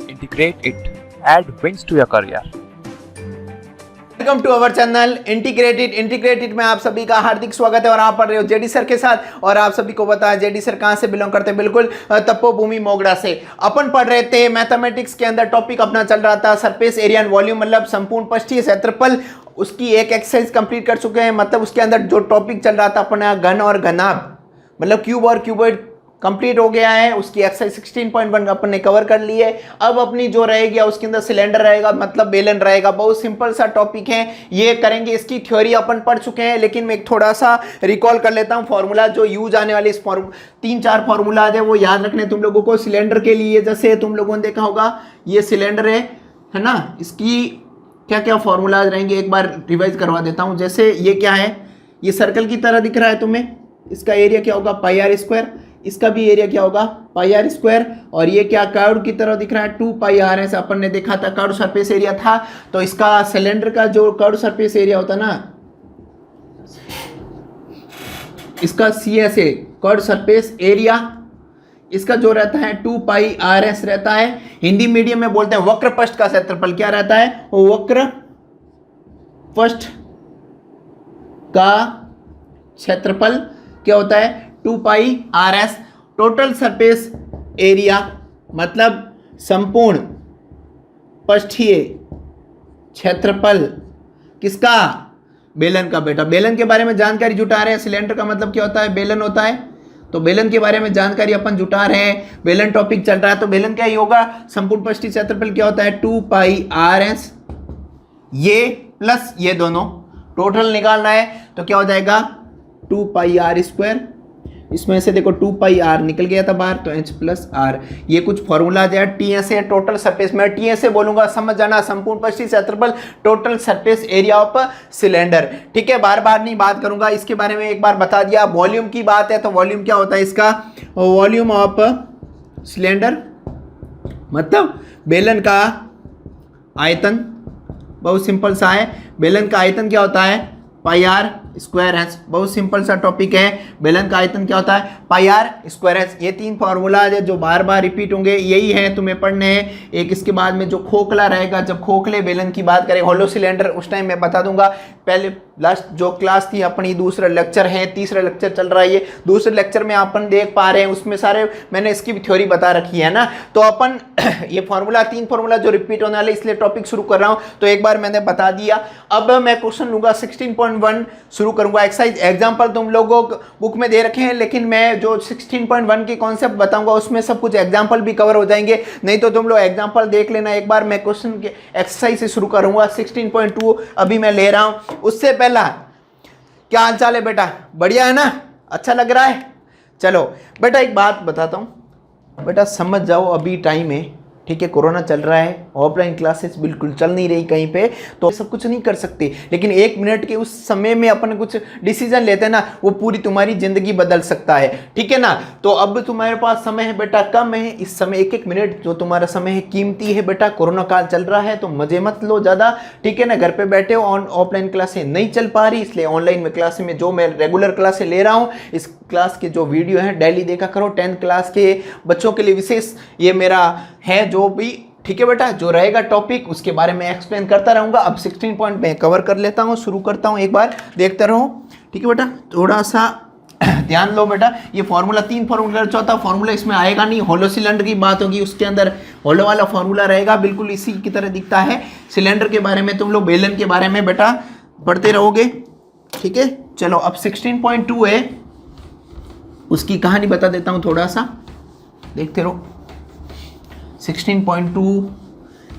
integrate it, add wings to your career. Welcome to our channel integrated में आप सभी का हार्दिक स्वागत है। और आप पढ़ रहे हो जेडी सर के साथ। और आप सभी को पता है जेडी सर कहां से बिलोंग करते हैं, बिल्कुल तपोभूमि मोगड़ा से। अपन पढ़ रहे थे मैथमेटिक्स के अंदर, टॉपिक अपना चल रहा था सरफेस एरिया एंड वॉल्यूम, मतलब संपूर्ण पृष्ठीय क्षेत्रफल। उसकी एक एक्सरसाइज कंप्लीट कर चुके हैं। मतलब उसके अंदर जो टॉपिक चल रहा था अपना घन और घनाभ, मतलब क्यूब और क्यूबॉइड कंप्लीट हो गया है। उसकी एक्सरसाइज 16.1 अपन ने कवर कर ली है। अब अपनी जो रहेगी उसके अंदर सिलेंडर रहेगा, मतलब बेलन रहेगा। बहुत सिंपल सा टॉपिक है, ये करेंगे। इसकी थ्योरी अपन पढ़ चुके हैं, लेकिन मैं थोड़ा सा रिकॉल कर लेता हूं। फॉर्मूला जो यूज आने वाले इस 3-4 फॉर्मूलाज है वो याद रखने तुम लोगों को। सिलेंडर के लिए जैसे तुम लोगों ने देखा होगा, ये सिलेंडर है ना, इसकी क्या क्या फॉर्मूलाज रहेंगे एक बार रिवाइज करवा देता हूं। जैसे ये क्या है, ये सर्कल की तरह दिख रहा है तुम्हें, इसका एरिया क्या होगा पाई आर स्क्वायर, इसका भी एरिया क्या होगा पाई आर स्क्वायर। और ये क्या कर्व की तरह दिख रहा है 2 पाई आर। ऐसा अपन ने देखा था, कर्व सरफेस एरिया था। तो इसका सिलेंडर का जो कर्व सरफेस एरिया होता है ना, इसका C S A curve surface area, इसका जो रहता है 2 पाई आर एस रहता है। हिंदी मीडियम में बोलते हैं वक्र पृष्ठ का क्षेत्रफल क्या रहता है, वो वक्र पृष्ठ का क्षेत्रफल क्या होता है 2 pi R S. Total surface area मतलब संपूर्ण पृष्ठीय क्षेत्रफल किसका, बेलन का। बेटा बेलन के बारे में जानकारी जुटा रहे हैं। सिलेंडर का मतलब क्या होता है, बेलन होता है। तो बेलन के बारे में जानकारी अपन जुटा रहे हैं, बेलन टॉपिक चल रहा है। तो बेलन क्या ही होगा, संपूर्ण पृष्ठीय क्षेत्रफल क्या होता है 2 पाई आर एस। ये प्लस ये दोनों टोटल निकालना है तो क्या हो जाएगा 2 पाई आर स्क्वायर। इसमें से देखो 2 पाई आर निकल गया था बाहर, तो एच प्लस आर। ये कुछ फॉर्मूला है। T S A total surface, मैं टी एस ए बोलूंगा, समझ जाना, संपूर्ण पृष्ठीय क्षेत्रफल, total surface area of cylinder. ठीक है, बार बार नहीं बात करूंगा इसके बारे में, एक बार बता दिया। वॉल्यूम की बात है तो वॉल्यूम क्या होता है इसका, वॉल्यूम ऑफ सिलेंडर मतलब बेलन का आयतन। बहुत सिंपल सा है, बेलन का आयतन क्या होता है पाई आर स्क्वायर एच। बहुत सिंपल सा टॉपिक है, बेलन का आयतन क्या होता है पाई आर स्क्वायर एच। ये 3 फॉर्मूलाज है जो बार बार रिपीट होंगे, यही है तुम्हें पढ़ने हैं। एक इसके बाद में जो खोखला रहेगा, जब खोखले बेलन की बात करें, होलो सिलेंडर, उस टाइम मैं बता दूंगा। पहले लास्ट जो क्लास थी अपनी, दूसरा लेक्चर है, तीसरा लेक्चर चल रहा है। ये दूसरे लेक्चर में अपन देख पा रहे हैं, उसमें सारे मैंने इसकी भी थ्योरी बता रखी है ना। तो अपन ये फॉर्मूला 3 फॉर्मूला जो रिपीट होने वाले, इसलिए टॉपिक शुरू कर रहा हूं। तो एक बार मैंने बता दिया। अब मैं क्वेश्चन लूंगा 16.1 शुरू करूंगा। एक्सरसाइज एग्जांपल तुम लोगों को बुक में दे रखे हैं, लेकिन मैं जो 16.1 की कॉन्सेप्ट बताऊंगा उसमें सब कुछ एग्जांपल भी कवर हो जाएंगे। नहीं तो तुम लोग एग्जांपल देख लेना एक बार। मैं क्वेश्चन के एक्सरसाइज से शुरू करूंगा। 16.2 अभी मैं ले रहा हूं। उससे पहला क्या हाल चाल है बेटा, बढ़िया है ना, अच्छा लग रहा है। चलो बेटा एक बात बताता हूं, बेटा समझ जाओ, अभी टाइम है, ठीक है, कोरोना चल रहा है, ऑफलाइन क्लासेस बिल्कुल चल नहीं रही कहीं पे, तो सब कुछ नहीं कर सकते। लेकिन 1 मिनट के उस समय में अपन कुछ डिसीजन लेते हैं ना, वो पूरी तुम्हारी जिंदगी बदल सकता है। ठीक है ना। तो अब तुम्हारे पास समय है बेटा कम है, इस समय 1-1 मिनट जो तुम्हारा समय है कीमती है बेटा। कोरोना काल चल रहा है तो मजे मत लो ज़्यादा, ठीक है ना। घर पे बैठे हो, ऑफलाइन क्लासें नहीं चल पा रही, इसलिए ऑनलाइन में क्लासें में जो मैं रेगुलर क्लासें ले रहा हूँ, इस क्लास के जो वीडियो है डेली देखा करो। 10th क्लास के बच्चों के लिए विशेष ये मेरा है जो भी, ठीक है बेटा, जो रहेगा टॉपिक उसके बारे में एक्सप्लेन करता रहूंगा। अब 16 पॉइंट में कवर कर लेता हूं, शुरू करता हूं, एक बार देखते रहो। ठीक है बेटा, थोड़ा सा ध्यान लो बेटा। ये फॉर्मूला 3 फॉर्मूला, चौथा फॉर्मूला इसमें आएगा नहीं, होलो सिलेंडर की बात होगी, उसके अंदर होलो वाला फॉर्मूला रहेगा, बिल्कुल इसी की तरह दिखता है। सिलेंडर के बारे में तुम लोग बेलन के बारे में बेटा पढ़ते रहोगे। ठीक है, चलो अब 16.2 है, उसकी कहानी बता देता हूं, थोड़ा सा देखते रहो। 16.2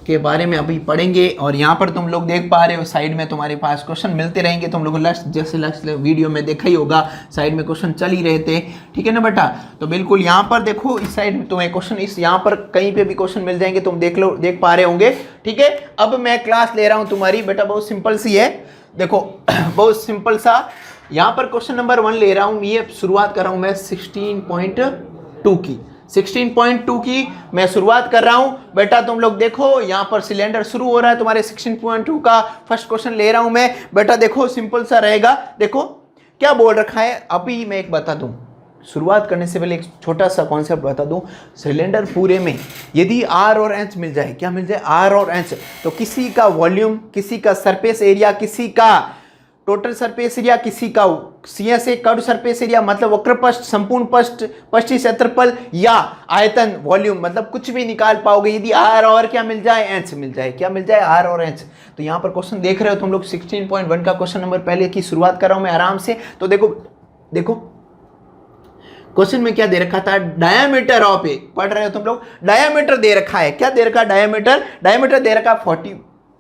के बारे में अभी पढ़ेंगे। और यहाँ पर तुम लोग देख पा रहे हो साइड में तुम्हारे पास क्वेश्चन मिलते रहेंगे। तुम लोग लास्ट वीडियो में देखा ही होगा, साइड में क्वेश्चन चल ही रहे थे, ठीक है ना बेटा। तो बिल्कुल यहाँ पर देखो, इस साइड में तुम्हें क्वेश्चन, इस यहाँ पर कहीं पे भी क्वेश्चन मिल जाएंगे, तुम देख पा रहे होंगे। ठीक है, अब मैं क्लास ले रहा हूँ तुम्हारी बेटा, बहुत सिंपल सी है, देखो बहुत सिंपल सा। यहाँ पर क्वेश्चन नंबर 1 ले रहा हूँ, ये शुरुआत कर रहा हूँ मैं 16.2 की। 16.2 की मैं शुरुआत कर रहा हूं बेटा। तुम लोग देखो यहां पर सिलेंडर शुरू हो रहा है तुम्हारे 16.2 का फर्स्ट क्वेश्चन ले रहा हूं मैं बेटा। देखो सिंपल सा रहेगा, देखो क्या बोल रखा है, अभी मैं एक बता दूं, शुरुआत करने से पहले एक छोटा सा कॉन्सेप्ट बता दूं। सिलेंडर पूरे में यदि आर और एच मिल जाए, क्या मिल जाए, आर और एच, तो किसी का वॉल्यूम, किसी का सरफेस एरिया, किसी का टोटल सरफेस एरिया, किसी का सीएसए कर्व सरफेस एरिया मतलब वक्रपृष्ठ, संपूर्ण पृष्ठ, पृष्ठीय क्षेत्रफल या आयतन वॉल्यूम, मतलब कुछ भी निकाल पाओगे यदि आर और क्या मिल जाए, एच मिल जाए। क्या मिल जाए, आर और एच। तो यहां पर क्वेश्चन देख रहे हो तुम लोग 16.1 का क्वेश्चन नंबर पहले की शुरुआत कर रहा हूं मैं आराम से। तो देखो क्वेश्चन में क्या दे रखा था, डायमीटर ऑफ ए, पढ़ रहे हो तुम लोग, डायमीटर दे रखा है, क्या दे रखा है, डायमीटर दे रखा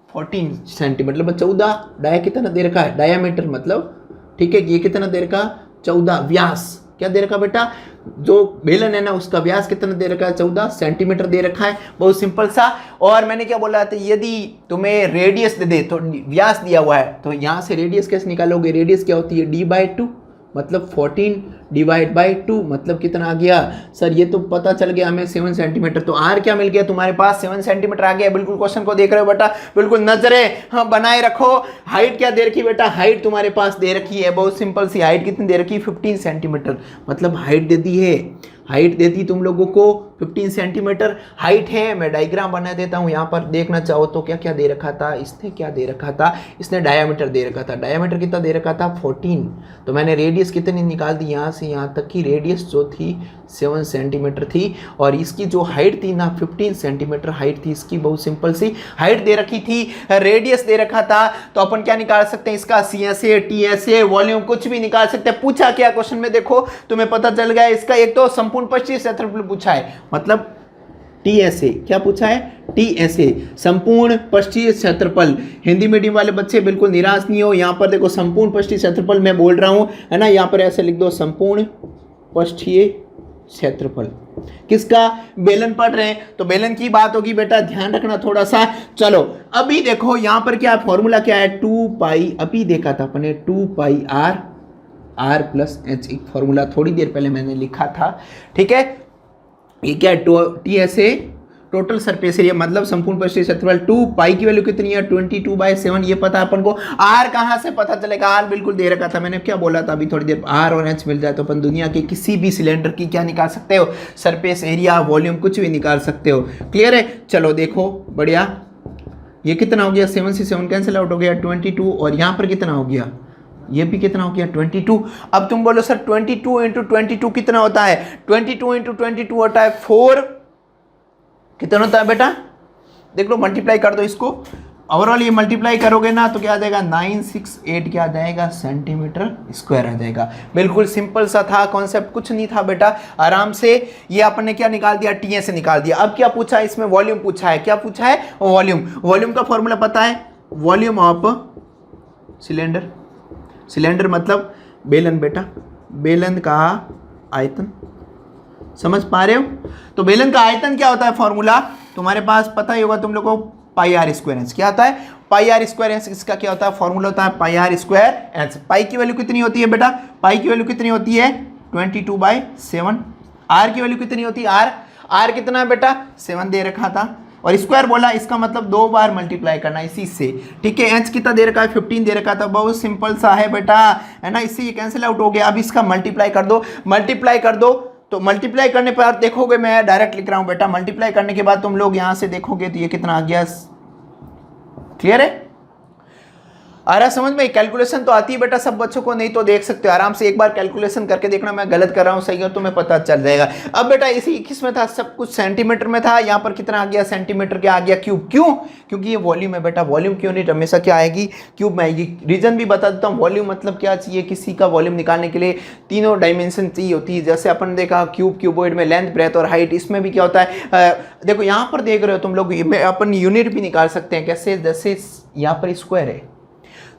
14 सेंटीमीटर, मतलब 14, डाया कितना दे रखा है, डायमीटर मतलब, ठीक है, ये कितना दे रखा, 14, व्यास क्या दे रखा बेटा, जो बेलन है ना उसका व्यास कितना दे रखा है, 14 सेंटीमीटर दे रखा है, बहुत सिंपल सा। और मैंने क्या बोला था, यदि तुम्हें रेडियस दे दे तो व्यास दिया हुआ है, तो यहां से रेडियस कैसे निकालोगे, रेडियस क्या होती है, d/2 मतलब 14 डिवाइड बाई 2 मतलब कितना आ गया सर, ये तो पता चल गया हमें 7 सेंटीमीटर। तो आर क्या मिल गया तुम्हारे पास, 7 सेंटीमीटर आ गया। बिल्कुल क्वेश्चन को देख रहे हो बेटा, बिल्कुल नजरें हाँ बनाए रखो। हाइट क्या दे रखी बेटा, हाइट तुम्हारे पास दे रखी है, बहुत सिंपल सी, हाइट कितनी दे रखी है, 15 सेंटीमीटर, मतलब हाइट दे दी है, हाइट देती तुम लोगों को 15 सेंटीमीटर हाइट है। मैं डायग्राम बना देता हूँ, यहाँ पर देखना चाहो तो क्या क्या दे रखा था, इसने क्या दे रखा था, इसने डायमीटर दे रखा था, डायमीटर कितना दे रखा था 14, तो मैंने रेडियस कितनी निकाल दी, यहाँ से यहाँ तक की रेडियस जो थी 7 सेंटीमीटर थी, और इसकी जो हाइट थी ना 15 सेंटीमीटर हाइट थी इसकी, बहुत सिंपल सी हाइट दे रखी थी, रेडियस दे रखा था, तो अपन क्या निकाल सकते हैं इसका, CSA TSA वॉल्यूम कुछ भी निकाल सकते हैं। पूछा क्या क्वेश्चन में, देखो तुम्हें पता चल गया इसका, एक तो संपूर्ण पृष्ठीय क्षेत्रफल पूछा है, मतलब TSA क्या पूछा है, TSA संपूर्ण पृष्ठीय क्षेत्रफल। हिंदी मीडियम वाले बच्चे बिल्कुल निराश नहीं हो, यहाँ पर देखो संपूर्ण पृष्ठीय क्षेत्रफल मैं बोल रहा हूं है ना, यहाँ पर ऐसे लिख दो संपूर्ण पृष्ठीय क्षेत्रफल किसका, बेलन पढ़ रहे हैं तो बेलन की बात होगी बेटा, ध्यान रखना थोड़ा सा। चलो अभी देखो यहाँ पर क्या फॉर्मूला क्या है, 2 पाई, अभी देखा था अपने 2 पाई r प्लस एच, एक फॉर्मूला थोड़ी देर पहले मैंने लिखा था, ठीक है। ये क्या है, TSA टोटल सरफेस एरिया मतलब संपूर्ण पृष्ठीय क्षेत्रफल, 2 पाई की वैल्यू कितनी है 22/7, ये पता है अपन को। r कहां से पता चलेगा, r बिल्कुल दे रखा था, मैंने क्या बोला था अभी थोड़ी देर, r और h मिल जाए तो अपन दुनिया के किसी भी सिलेंडर की क्या निकाल सकते हो, सरफेस एरिया वॉल्यूम कुछ भी निकाल सकते हो। क्लियर है, चलो देखो बढ़िया, ये कितना हो गया, 7 से 7 कैंसिल आउट हो गया 22, और यहाँ पर कितना हो गया, ये भी कितना हो गया 22। अब तुम बोलो सर 22 इंटू 22 कितना होता है, 22 इंटू 22 होता है 4, कितना होता है बेटा, देख लो मल्टीप्लाई कर दो इसको, ओवरऑल ये मल्टीप्लाई करोगे ना तो क्या आ जाएगा 968, क्या आ जाएगा सेंटीमीटर स्क्वायर आ जाएगा। बिल्कुल सिंपल सा था कॉन्सेप्ट, कुछ नहीं था बेटा, आराम से ये अपन ने क्या निकाल दिया, TSA निकाल दिया। अब क्या पूछा है इसमें, वॉल्यूम पूछा है, क्या पूछा है, वॉल्यूम। वॉल्यूम का फॉर्मूला पता है, वॉल्यूम ऑफ सिलेंडर, सिलेंडर मतलब बेलन बेटा, बेलन का आयतन, समझ पा रहे हो। तो बेलन का आयतन क्या होता है, फॉर्मूला तुम्हारे पास पता ही होगा तुम लोगों को, पाई आर स्क्वायर एच, क्या होता है, पाई आर स्क्वायर एच, इसका क्या होता है फॉर्मूला होता है पाई आर स्क्वायर एच। पाई की वैल्यू कितनी होती है बेटा, पाई की वैल्यू कितनी होती है 22/7, आर की वैल्यू कितनी होती है, आर कितना है बेटा 7 दे रखा था, और स्क्वायर बोला, इसका मतलब 2 बार मल्टीप्लाई करना इसी से, ठीक है। एच कितना दे रखा है 15 दे रखा था, बहुत सिंपल सा है बेटा, है ना, इससे ये कैंसिल आउट हो गया। अब इसका मल्टीप्लाई कर दो, मल्टीप्लाई कर दो, तो मल्टीप्लाई करने पर देखोगे, मैं डायरेक्ट लिख रहा हूं बेटा, मल्टीप्लाई करने के बाद तुम लोग यहां से देखोगे तो ये कितना आ गया, क्लियर है, आ रहा समझ में। कैलकुलेशन तो आती है बेटा सब बच्चों को, नहीं तो देख सकते हो आराम से, एक बार कैलकुलेशन करके देखना, मैं गलत कर रहा हूं सही है तुम्हें पता चल जाएगा। अब बेटा इसी 21 में था, सब कुछ सेंटीमीटर में था, यहाँ पर कितना आ गया सेंटीमीटर, क्या आ गया क्यूब, क्यों, क्योंकि ये वॉल्यूम है बेटा, वॉल्यूम क्यों नहीं हमेशा क्या आएगी, क्यूब में आएगी। रीजन भी बता देता हूँ, वॉल्यूम मतलब क्या चाहिए, किसी का वॉल्यूम निकालने के लिए तीनों डायमेंशन चाहिए होती है, जैसे अपन देखा क्यूब, क्यूबॉइड में लेंथ, ब्रेथ और हाइट, इसमें भी क्या होता है, देखो यहाँ पर देख रहे हो तुम लोग, अपन यूनिट भी निकाल सकते हैं, कैसे, जैसे यहाँ पर स्क्वायर है,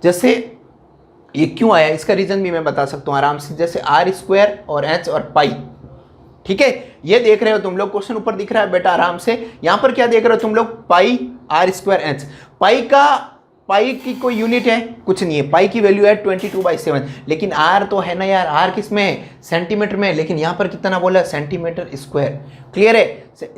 जैसे ये क्यों आया इसका रीजन भी मैं बता सकता हूं आराम से, जैसे आर स्क्वायर और एच और पाई, ठीक है, ये देख रहे हो तुम लोग, क्वेश्चन ऊपर दिख रहा है बेटा आराम से, यहां पर क्या देख रहे हो तुम लोग, पाई आर स्क्वायर एच, पाई की कोई यूनिट है कुछ नहीं है, पाई की वैल्यू है 22/7, लेकिन आर तो है ना यार, आर किस में है सेंटीमीटर में, लेकिन यहां पर कितना बोला सेंटीमीटर स्क्वायर, क्लियर है,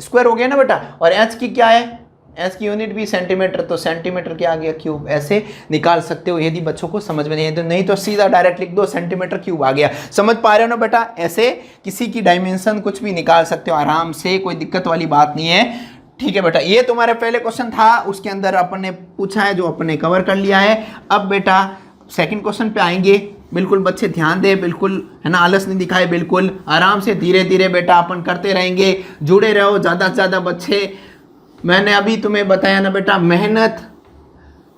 स्क्वायर हो गया ना बेटा। और एच की क्या है एस की यूनिट भी सेंटीमीटर, तो सेंटीमीटर क्या आ गया क्यूब, ऐसे निकाल सकते हो यदि बच्चों को समझ में नहीं है तो। नहीं तो सीधा डायरेक्ट लिख दो सेंटीमीटर क्यूब आ गया। समझ पा रहे हो ना बेटा, ऐसे किसी की डायमेंशन कुछ भी निकाल सकते हो आराम से, कोई दिक्कत वाली बात नहीं है। ठीक है बेटा, ये तुम्हारे पहले क्वेश्चन था, उसके अंदर अपन ने पूछा है जो अपन ने कवर कर लिया है। अब बेटा सेकंड क्वेश्चन पे आएंगे। बिल्कुल बच्चे ध्यान दे, बिल्कुल है ना, आलस नहीं दिखाए, बिल्कुल आराम से धीरे धीरे बेटा अपन करते रहेंगे, जुड़े रहो ज़्यादा से ज़्यादा बच्चे। मैंने अभी तुम्हें बताया ना बेटा, मेहनत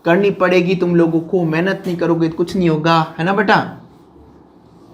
करनी पड़ेगी तुम लोगों को, मेहनत नहीं करोगे तो कुछ नहीं होगा, है ना बेटा।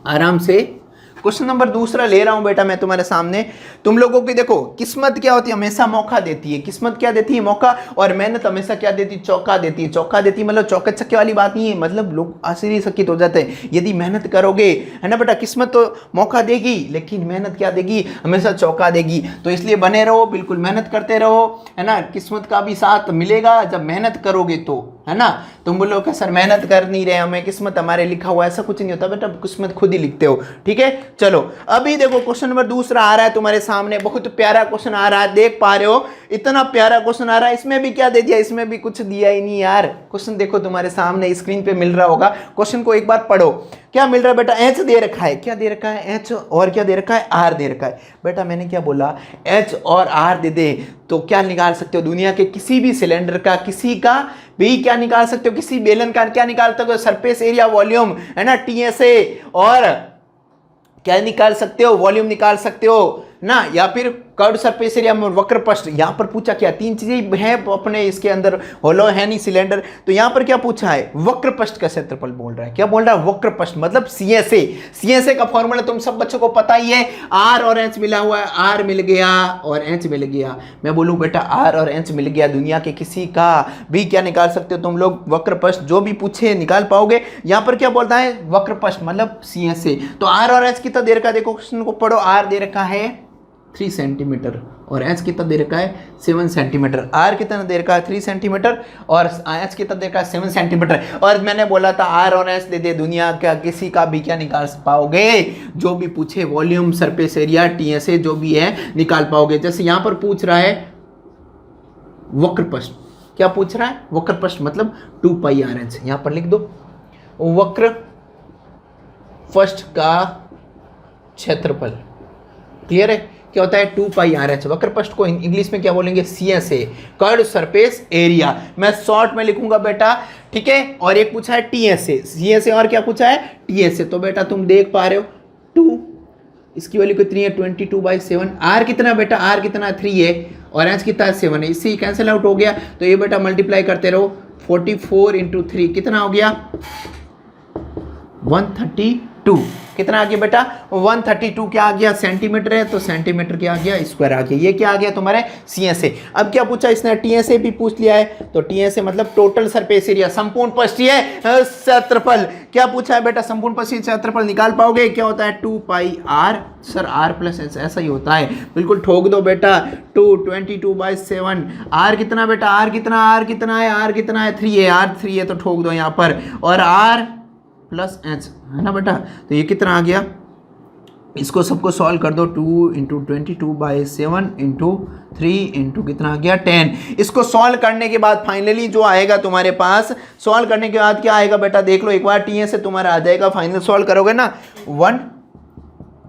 आराम से क्वेश्चन नंबर दूसरा ले रहा हूं बेटा मैं तुम्हारे सामने। तुम लोगों की देखो किस्मत क्या होती है, हमेशा मौका देती है। किस्मत क्या देती है, मौका। और मेहनत हमेशा क्या देती है, चौका देती है। चौका देती है मतलब चौके छक्के वाली बात नहीं है, मतलब लोग आश्चर्यचकित हो जाते हैं यदि मेहनत करोगे, है ना बेटा। किस्मत तो मौका देगी लेकिन मेहनत क्या देगी, हमेशा चौका देगी। तो इसलिए बने रहो, बिल्कुल मेहनत करते रहो, है ना। किस्मत का भी साथ मिलेगा जब मेहनत करोगे तो, है ना। तुम बोलो कि सर मेहनत कर नहीं रहे हमें, किस्मत हमारे लिखा हुआ, ऐसा कुछ नहीं होता बेटा, किस्मत खुद ही लिखते हो। ठीक है, चलो अभी देखो क्वेश्चन नंबर दूसरा आ रहा है तुम्हारे सामने। बहुत प्यारा क्वेश्चन आ रहा है, देख पा रहे हो, इतना प्यारा क्वेश्चन आ रहा है। इसमें भी क्या दे दिया, इसमें भी कुछ दिया ही नहीं यार। क्वेश्चन देखो तुम्हारे सामने स्क्रीन पे मिल रहा होगा, क्वेश्चन को एक बार पढ़ो। क्या मिल रहा है बेटा, एच दे रखा है, क्या दे रखा है, एच, और क्या दे रखा है, आर दे रखा है। बेटा मैंने क्या बोला, एच और आर दे दे तो क्या निकाल सकते हो, दुनिया के किसी भी सिलेंडर का, किसी का भी क्या निकाल सकते हो, किसी बेलन का क्या निकाल सकते हो, सरफेस एरिया वॉल्यूम, है ना, टीएसए, और क्या निकाल सकते हो, वॉल्यूम निकाल सकते हो ना, या फिर कर्व सरफेस एरिया में वक्र पृष्ठ। यहां पर पूछा क्या, तीन चीजें हैं अपने इसके अंदर, होलो है नहीं सिलेंडर, तो यहां पर क्या पूछा है, वक्र पृष्ठ का क्षेत्रफल बोल रहा है। क्या बोल रहा है, वक्र पृष्ठ मतलब सीएसए। सीएसए का फॉर्मूला तुम सब बच्चों को पता ही है, आर और एच मिला हुआ है, आर मिल गया और एच मिल गया। मैं बोलूं बेटा आर और एच मिल गया, दुनिया के किसी का भी क्या निकाल सकते हो तुम लोग, वक्र पृष्ठ, जो भी पूछे निकाल पाओगे। यहां पर क्या बोलता है, वक्र पृष्ठ मतलब सीएसए। तो आर और एच कितना दे रखा है, देखो क्वेश्चन को पढ़ो। आर दे रखा है 3 सेंटीमीटर और एच कितना दे रखा है 7 सेंटीमीटर। आर कितना दे रखा है 3 सेंटीमीटर और एच कितना दे रखा है 7 सेंटीमीटर। और मैंने बोला था आर और एच दे दे, दुनिया का किसी का भी क्या निकाल पाओगे, जो भी पूछे, वॉल्यूम, सरफेस एरिया, टीएसए जो भी है निकाल पाओगे। जैसे यहां पर पूछ रहा है वक्र पृष्ठ, क्या पूछ रहा है, वक्र पृष्ठ मतलब 2 पाई आर एच, यहां पर लिख दो वक्र पृष्ठ का क्षेत्रफल। क्लियर है, क्या होता है 2 पाई आर एच। वक्र पृष्ठ को इंग्लिश में क्या बोलेंगे, सीएसए, कर्व सरफेस एरिया। मैं शॉर्ट में लिखूंगा बेटा, ठीक है। और एक पूछा है टीएसए, सीएसए और क्या पूछा है, टीएसए। तो बेटा तुम देख पा रहे हो 2, इसकी वैल्यू कितनी है 22/7। आर कितना बेटा, आर कितना 3 है और एच कितना है 7 है, इससे कैंसिल आउट हो गया। तो ये बेटा मल्टीप्लाई करते रहो, 44 × 3 कितना हो गया 132। कितना आ गया बेटा 132, क्या आ गया, सेंटीमीटर है तो सेंटीमीटर क्या आ गया, स्क्वायर आ गया। ये क्या आ गया तुम्हारे सीएसए। अब क्या पूछा इसने, टीएसए भी पूछ लिया है। तो टीएसए मतलब टोटल सरफेस एरिया, संपूर्ण पृष्ठीय क्षेत्रफल। क्या पूछा है बेटा, संपूर्ण पृष्ठीय क्षेत्रफल निकाल पाओगे, क्या होता है 2 pi R, sir R plus H, ऐसा ही होता है, बिल्कुल ठोक दो बेटा। 22/7, आर कितना बेटा, आर कितना, आर कितना है, आर कितना है 3 है, आर 3 है तो ठोक दो यहाँ पर, और आर प्लस एच, है ना बेटा। तो ये कितना आ गया, इसको सबको सॉल्व कर दो, 2 × 22/7 × 3 × कितना आ गया 10। इसको सॉल्व करने के बाद फाइनली जो आएगा तुम्हारे पास, सॉल्व करने के बाद क्या आएगा बेटा, देख लो एक बार, टीएस से तुम्हारा आ जाएगा, फाइनल सॉल्व करोगे ना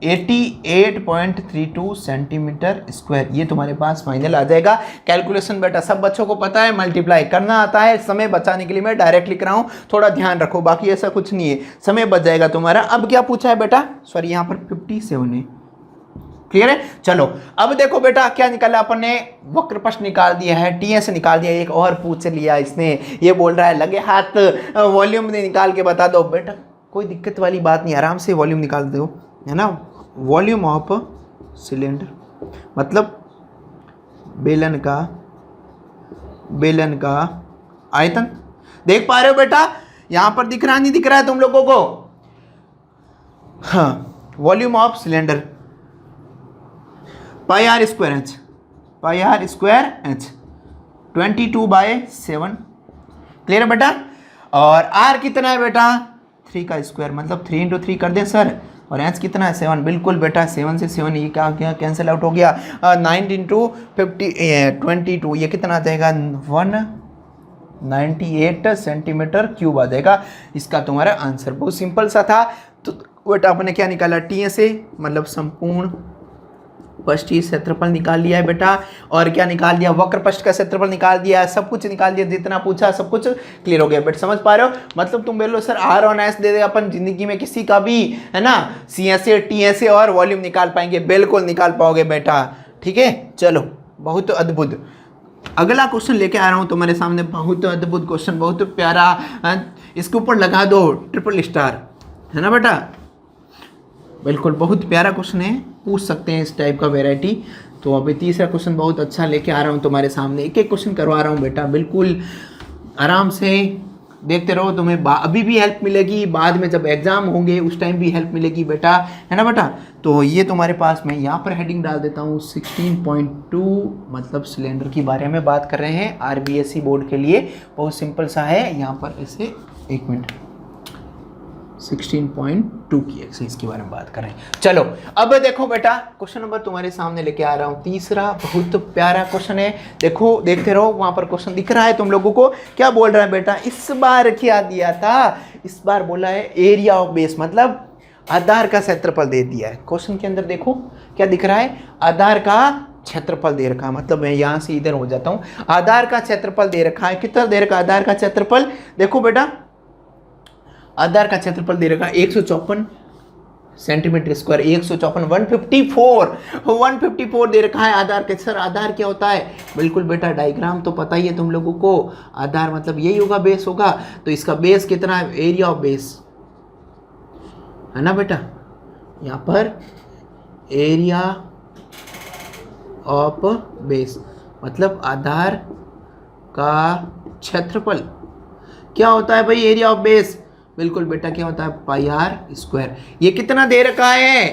188.32 सेंटीमीटर स्क्वायर, ये तुम्हारे पास फाइनल आ जाएगा। कैलकुलेशन बेटा सब बच्चों को पता है, मल्टीप्लाई करना आता है। समय बचाने के लिए मैं डायरेक्ट लिख रहा हूं, थोड़ा ध्यान रखो, बाकी ऐसा कुछ नहीं है, समय बच जाएगा तुम्हारा। अब क्या पूछा है बेटा, सॉरी यहाँ पर 57 है, क्लियर है। चलो अब देखो बेटा क्या निकाला अपन ने, वक्र पृष्ठ निकाल दिया है, टीएस निकाल दिया, एक और पूछ लिया इसने, ये बोल रहा है लगे हाथ वॉल्यूम निकाल के बता दो। बेटा कोई दिक्कत वाली बात नहीं, आराम से वॉल्यूम निकाल दो, है ना। वॉल्यूम ऑफ सिलेंडर मतलब बेलन का आयतन। देख पा रहे हो बेटा, यहां पर दिख रहा नहीं दिख रहा है तुम लोगों को, हाँ, volume of cylinder pi are square h, 22/7, clear है बेटा। और आर कितना है बेटा 3 का स्क्वायर, मतलब 3 × 3 कर दें सर और एच कितना है 7, बिल्कुल बेटा 7 से 7 ये क्या क्या कैंसिल आउट हो गया, 9 इंटू 22 ये कितना आ जाएगा 198 सेंटीमीटर क्यूब आ जाएगा इसका तुम्हारा आंसर। बहुत सिंपल सा था। तो बेटा आपने क्या निकाला TSA मतलब संपूर्ण पष्टीय क्षेत्रफल निकाल लिया है बेटा, और क्या निकाल दिया वक्र पष्ट का क्षेत्रफल निकाल दिया, सब कुछ निकाल दिया, जितना पूछा सब कुछ क्लियर हो गया बेटा। समझ पा रहे हो? मतलब तुम बोलो सर R और S दे दे अपन जिंदगी में किसी का भी है ना CSA TSA और वॉल्यूम निकाल पाएंगे, बिल्कुल निकाल पाओगे बेटा। ठीक है चलो बहुत अद्भुत। अगला क्वेश्चन लेके आ रहा हूं तुम्हारे सामने, बहुत अद्भुत क्वेश्चन, बहुत प्यारा, इसके ऊपर लगा दो ट्रिपल स्टार, है ना बेटा, बिल्कुल बहुत प्यारा क्वेश्चन है, पूछ सकते हैं इस टाइप का वैरायटी। तो अभी तीसरा क्वेश्चन बहुत अच्छा लेके आ रहा हूँ तुम्हारे सामने, एक एक क्वेश्चन करवा रहा हूँ बेटा, बिल्कुल आराम से देखते रहो, तुम्हें अभी भी हेल्प मिलेगी, बाद में जब एग्जाम होंगे उस टाइम भी हेल्प मिलेगी बेटा, है ना बेटा। तो ये तुम्हारे पास मैं यहाँ पर हेडिंग डाल देता हूँ 16.2 मतलब सिलेंडर के बारे में बात कर रहे हैं RBSE बोर्ड के लिए, बहुत सिंपल सा है। यहाँ पर ऐसे 1 मिनट 16.2 की एक्सरसाइज के बारे में बात करें। चलो अब देखो बेटा क्वेश्चन नंबर तुम्हारे सामने लेके आ रहा हूँ तीसरा, बहुत प्यारा क्वेश्चन है, देखो देखते रहो, वहां पर क्वेश्चन दिख रहा है तुम लोगों को, क्या बोल रहा है बेटा, इस बार क्या दिया था, इस बार बोला है एरिया ऑफ बेस मतलब आधार का क्षेत्रफल दे दिया है। क्वेश्चन के अंदर देखो क्या दिख रहा है, आधार का क्षेत्रफल दे रखा है, मतलब मैं यहाँ से इधर हो जाता हूँ, आधार का क्षेत्रफल दे रखा है, कितना दे रखा है आधार का क्षेत्रफल, देखो बेटा आधार का क्षेत्रफल दे रखा है 154 सेंटीमीटर स्क्वायर, 154 154 दे रखा है आधार के। सर आधार क्या होता है, बिल्कुल बेटा डायग्राम तो पता ही है तुम लोगों को, आधार मतलब यही होगा बेस होगा, तो इसका बेस कितना है, एरिया ऑफ बेस है ना बेटा, यहाँ पर एरिया ऑफ बेस मतलब आधार का क्षेत्रफल क्या होता है भाई, एरिया ऑफ बेस, बिल्कुल बेटा क्या होता है पाई आर स्क्वायर। ये कितना दे रखा है,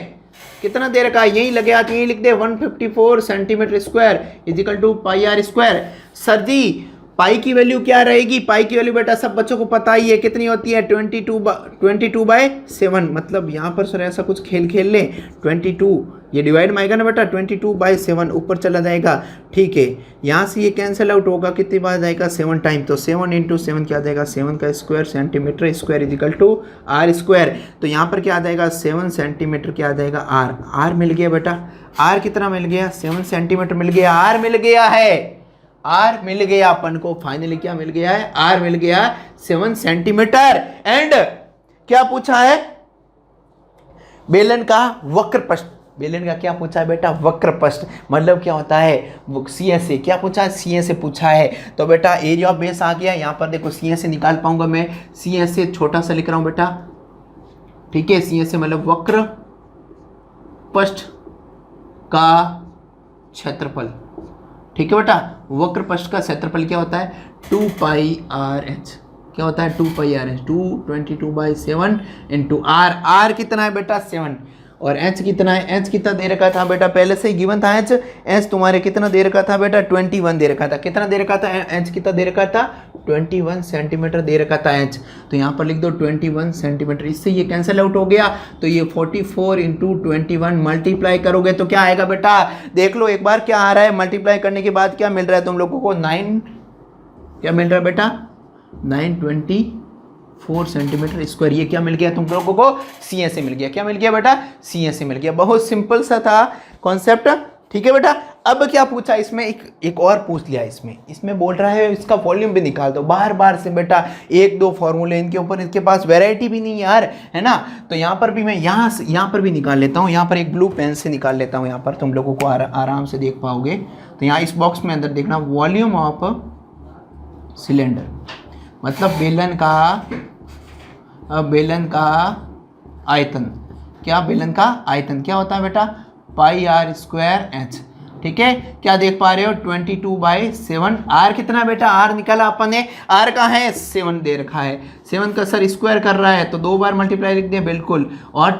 कितना दे रखा है, यही लगे आते यही लिख दे 154 centimetre square equal to pi are square. Sir ji pi की वैल्यू क्या रहेगी, पाई की वैल्यू बेटा सब बच्चों को पता ही है कितनी होती है 22/7, मतलब यहाँ पर सर ऐसा कुछ खेल खेल ले 22 ये डिवाइड में आएगा ना बेटा 22/7 ऊपर चला जाएगा, ठीक है, यहाँ से ये कैंसिल आउट होगा, कितनी बार जाएगा 7 टाइम, तो 7 × 7 क्या आ जाएगा 7 का square centimetre square equal to r square. तो यहाँ पर क्या आ जाएगा 7 सेंटीमीटर क्या आ जाएगा आर मिल गया बेटा, आर कितना मिल गया 7 सेंटीमीटर मिल गया, आर मिल गया है, आर मिल गया अपन को, फाइनली क्या मिल गया है, आर मिल गया 7 सेंटीमीटर। एंड क्या पूछा है, बेलन का वक्र पृष्ठ, बेलन का क्या पूछा है बेटा वक्र पृष्ठ, मतलब क्या होता है CSA, क्या पूछा है CSA पूछा है। तो बेटा एरिया ऑफ बेस आ गया, यहाँ पर देखो CSA निकाल पाऊंगा मैं, CSA छोटा सा लिख रहा हूं बेटा, ठीक है, CSA मतलब वक्र पृष्ठ का क्षेत्रफल, ठीक है बेटा, वक्र पृष्ठ का क्षेत्रफल क्या होता है 2πRh, क्या होता है 2πRh 222/7 इंटू आर कितना है बेटा 7, और एच कितना है, एच कितना दे रखा था बेटा पहले से ही गिवन था, एच तुम्हारे कितना दे रखा था बेटा 21 दे रखा था, कितना दे रखा था एच कितना दे रखा था 21 सेंटीमीटर दे रखा था एच, तो यहाँ पर लिख दो 21 सेंटीमीटर, इससे ये कैंसिल आउट हो गया, तो ये 44 × 21 मल्टीप्लाई करोगे तो क्या आएगा बेटा, देख लो एक बार क्या आ रहा है, मल्टीप्लाई करने के बाद क्या मिल रहा है तुम लोगों को 9, क्या मिल रहा है बेटा 924 सेंटीमीटर स्क्वायर, ये क्या मिल गया तुम लोगों को CSA मिल गया, क्या मिल गया बेटा CSA मिल गया, बहुत सिंपल सा था कॉन्सेप्ट, ठीक है बेटा। अब क्या पूछा इसमें, एक और पूछ लिया इसमें बोल रहा है इसका वॉल्यूम भी निकाल दो, बार से बेटा 1-2 फॉर्मूले इनके ऊपर, इसके पास वैरायटी भी नहीं यार, है ना, तो यहाँ पर भी मैं यहाँ पर भी निकाल लेता हूँ, यहाँ पर एक ब्लू पेन से निकाल लेता हूँ, यहाँ पर तुम लोगों को आराम से देख पाओगे। तो यहाँ इस बॉक्स में अंदर देखना वॉल्यूम ऑफ सिलेंडर मतलब बेलन का आयतन, क्या बेलन का आयतन क्या होता है बेटा πr²h, ठीक है, क्या देख पा रहे हो 22/7, आर कितना बेटा आर निकाला अपन ने, आर का है 7 दे रखा है, 7 का सर स्क्वायर कर रहा है तो 2 बार मल्टीप्लाई लिख दिया बिल्कुल, और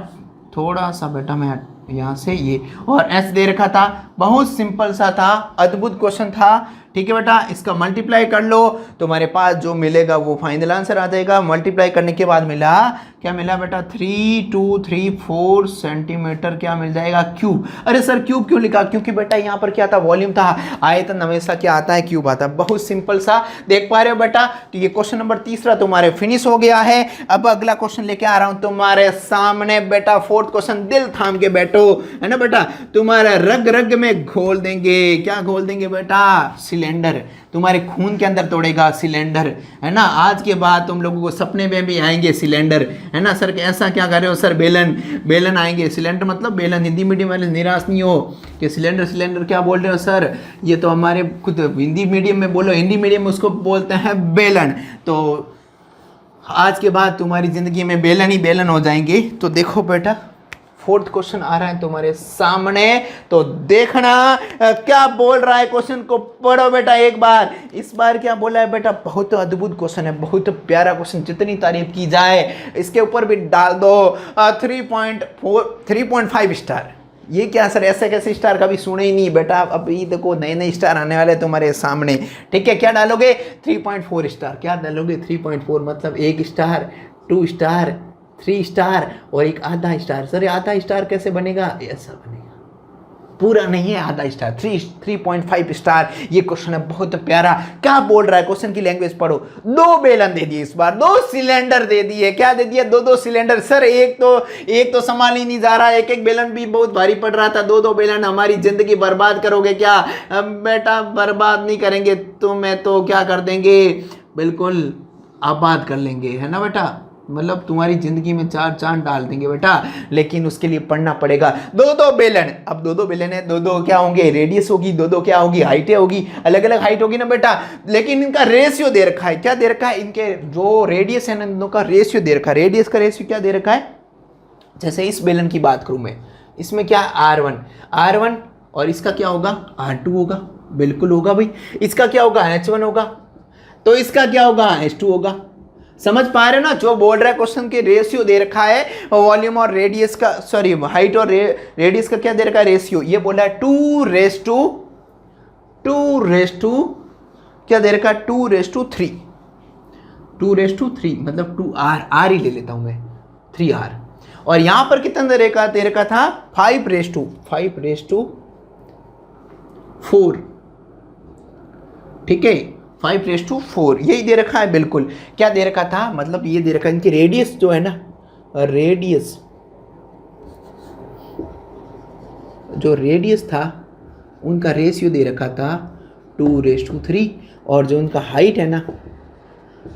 थोड़ा सा बेटा मैं यहाँ से ये, और एस दे रखा था, बहुत सिंपल सा था, अद्भुत क्वेश्चन था, ठीक है बेटा, इसका मल्टीप्लाई कर लो, तुम्हारे पास जो मिलेगा वो फाइनल आंसर आ जाएगा। मल्टीप्लाई करने के बाद मिला, क्या मिला बेटा, 3234 सेंटीमीटर क्या मिल जाएगा, क्यूब। अरे सर क्यूब क्यों लिखा, क्योंकि बेटा यहाँ पर क्या था, वॉल्यूम था, आयतन हमेशा क्या आता है, क्यूब आता है। बहुत सिंपल सा, देख पा रहे हो बेटा। तो ये क्वेश्चन नंबर तीसरा तुम्हारे फिनिश हो गया है। अब अगला क्वेश्चन लेके आ रहा हूं तुम्हारे सामने बेटा, फोर्थ क्वेश्चन। दिल थाम के बैठो, है ना बेटा, तुम्हारा रग रग में घोल देंगे, क्या घोल देंगे बेटा, सिलेंडर। तुम्हारे खून के अंदर तोड़ेगा सिलेंडर, है ना। आज के बाद तुम लोगों को सपने में भी आएंगे सिलेंडर, है ना। सर ऐसा क्या कर रहे हो सर, बेलन बेलन आएंगे, सिलेंडर मतलब बेलन। हिंदी मीडियम वाले निराश नहीं हो कि सिलेंडर सिलेंडर क्या बोल रहे हो सर, ये तो हमारे खुद हिंदी मीडियम में बोलो, हिंदी मीडियम में उसको बोलते हैं बेलन। तो आज के बाद तुम्हारी ज़िंदगी में बेलन ही बेलन हो जाएंगे। तो देखो बेटा, फोर्थ क्वेश्चन आ रहा है तुम्हारे सामने, तो देखना क्या बोल रहा है, क्वेश्चन को पढ़ो बेटा एक बार। इस बार क्या बोला है बेटा, बहुत अद्भुत क्वेश्चन है, बहुत प्यारा क्वेश्चन, जितनी तारीफ की जाए इसके ऊपर भी डाल दो 3.5 स्टार। ये क्या सर, ऐसे कैसे स्टार कभी सुने ही नहीं बेटा। अब ये देखो नए नए स्टार आने वाले तुम्हारे सामने, ठीक है। क्या डालोगे, 3.4 स्टार। क्या डालोगे, 3.4 मतलब 1 स्टार, 2 स्टार, 3 स्टार और एक आधा स्टार। सर आधा स्टार कैसे बनेगा, ऐसा बनेगा, पूरा नहीं है, आधा स्टार, 3.5 स्टार। ये क्वेश्चन है बहुत प्यारा। क्या बोल रहा है, क्वेश्चन की लैंग्वेज पढ़ो। 2 बेलन दे दिए, इस बार 2 सिलेंडर दे दिए। क्या दे दिया, 2 सिलेंडर। सर एक तो संभाल ही नहीं जा रहा, एक बेलन भी बहुत भारी पड़ रहा था। 2 बेलन, हमारी जिंदगी बर्बाद करोगे क्या बेटा, बर्बाद नहीं करेंगे तुम्हें, तो क्या कर देंगे, बिल्कुल आबाद कर लेंगे, है ना बेटा। मतलब तुम्हारी जिंदगी में 4 चांद डाल देंगे बेटा, लेकिन उसके लिए पढ़ना पड़ेगा। 2 बेलन, अब 2 बेलन है, 2 क्या होंगे, रेडियस होगी, 2 क्या होगी, हाइटें होगी, अलग अलग हाइट होगी ना बेटा। लेकिन इनका रेशियो दे रखा है, क्या दे रखा है, इनके जो रेडियस है ना, दोनों का रेशियो दे रखा है। रेडियस का रेशियो क्या दे रखा है, जैसे इस बेलन की बात करूं मैं, इसमें क्या R1 और इसका क्या होगा, R2 होगा, बिल्कुल होगा भाई। इसका क्या होगा, H1 होगा, तो इसका क्या होगा, H2 होगा। समझ पा रहे हो ना, जो बोल रहा है क्वेश्चन के रेशियो दे रखा है, वॉल्यूम और रेडियस का, सॉरी हाइट और रेडियस का क्या दे रखा है, रेशियो। ये बोला है 2 रेस टू क्या दे रखा है, 2:3, 2:3 मतलब 2R, R ही ले लेता हूं मैं, 3R। और यहां पर कितना दे रखा था, 5:4, ठीक है, 5:4 यही दे रखा है बिल्कुल। क्या दे रखा था, मतलब ये दे रखा है, इनकी रेडियस जो है ना, जो रेडियस था उनका रेशियो दे रखा था 2:3, और जो उनका हाइट है ना,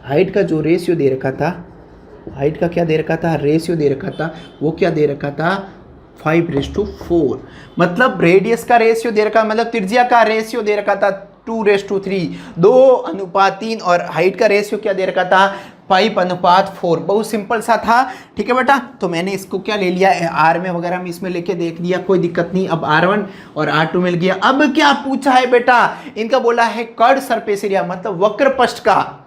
हाइट का जो रेशियो दे रखा था, हाइट का क्या दे रखा था, रेशियो दे रखा था, वो क्या दे रखा था, 5:4। मतलब रेडियस का रेशियो दे रखा, मतलब त्रिज्या का रेशियो दे रखा था 2:3, 2:3, और हाइट का रेशियो क्या दे रखा था, 5:4। बहुत सिंपल सा था, ठीक है बेटा। तो मैंने इसको क्या ले लिया, आर में वगैरह में इसमें लेके देख लिया, कोई दिक्कत नहीं। अब R1 और R2 मिल गया। अब क्या पूछा है बेटा, इनका बोला है कर्ड सरफेस एरिया, मतलब वक्रपृष्ठ का,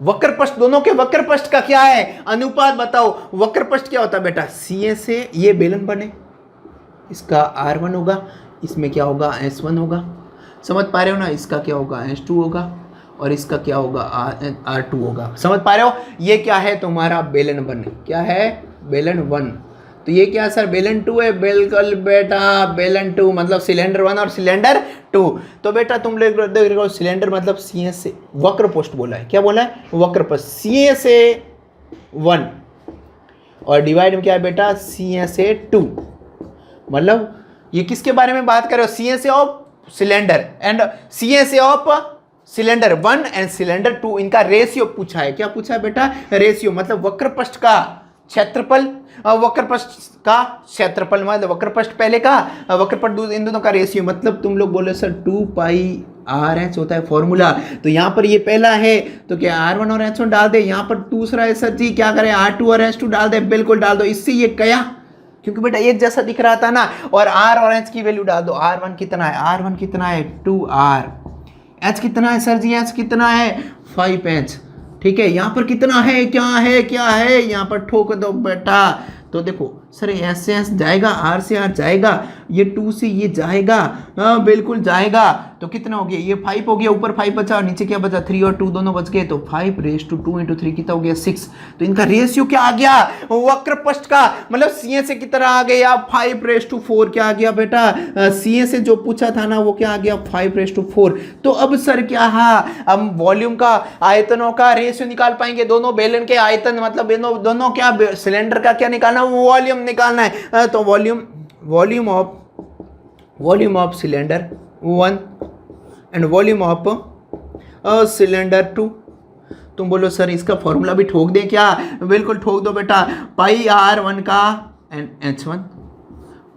वक्रपृष्ठ, दोनों के वक्रपृष्ठ का क्या है, अनुपात बताओ। वक्रपृष्ठ क्या होता है बेटा, CA से ये बेलन बने, इसका R1 होगा, इसमें क्या होगा, S1 होगा। समझ पा रहे हो ना, इसका क्या होगा, S2 होगा, और इसका क्या होगा, R2 होगा। समझ पा रहे हो, ये क्या है तुम्हारा बेलन 1, क्या है, बेलन 1। तो ये क्या सर, बेलन 2 है, बिल्कुल बेटा, बेलन 2 मतलब सिलेंडर 1 और सिलेंडर 2। तो बेटा तुम लोग देख रहे हो, सिलेंडर मतलब CA से, वक्रपृष्ठ बोला है, क्या बोला है, वक्रपृष्ठ, CA से 1 और डिवाइड में क्या है बेटा, CA से 2। मतलब ये किसके बारे में बात कर रहे हो, CA से ऑफ सिलेंडर एंड CA से ऑफ सिलेंडर 1 एंड सिलेंडर 2, इनका रेशियो पूछा है। क्या पूछा है बेटा, रेशियो, मतलब वक्रपृष्ठ का क्षेत्रफल, वक्रपृष्ठ का क्षेत्रफल मतलब वक्रपृष्ठ पहले का, वक्रपृष्ठ इन दोनों का रेशियो। मतलब तुम लोग बोले सर 2πRH होता है फॉर्मूला, तो यहाँ पर ये पहला है, तो क्या R1 और H1 डाल दे। यहाँ पर दूसरा है सर जी, क्या करें, R2 और H2 डाल दे, बिल्कुल डाल दो। इससे ये क्या, क्योंकि बेटा एक जैसा दिख रहा था ना, और R और H की वैल्यू डाल दो। R1 कितना है, R1 कितना है, 2R। H कितना है सर जी, H कितना है, 5H। ठीक है, यहाँ पर कितना है, क्या है, यहाँ पर ठोक दो बेटा। तो देखो सर एस से एस जाएगा, आर से आर जाएगा, ये 2 से ये जाएगा, बिल्कुल जाएगा। तो कितना हो गया, ये 5 हो गया, ऊपर 5 बचा और नीचे क्या बचा, 3 और 2 दोनों बच गए, तो 5⁻2 × 3 कितना हो गया 6। तो इनका रेशियो क्या आ गया, वक्र पृष्ठ का, मतलब सीए से कितना आ गया 5⁻4 क्या आ गया बेटा, सीए से जो पूछा था ना वो क्या आ गया 5⁻4। तो अब सर क्या है, हम वॉल्यूम का आयतनों का रेशियो निकाल पाएंगे, दोनों बेलन के आयतन, मतलब दोनों क्या सिलेंडर का क्या निकालना, वॉल्यूम निकालना है। तो volume of cylinder 1 and volume of cylinder 2। तुम बोलो सर इसका फॉर्मूला भी ठोक दें क्या, बिल्कुल ठोक दो बेटा, πr1 का एंड h1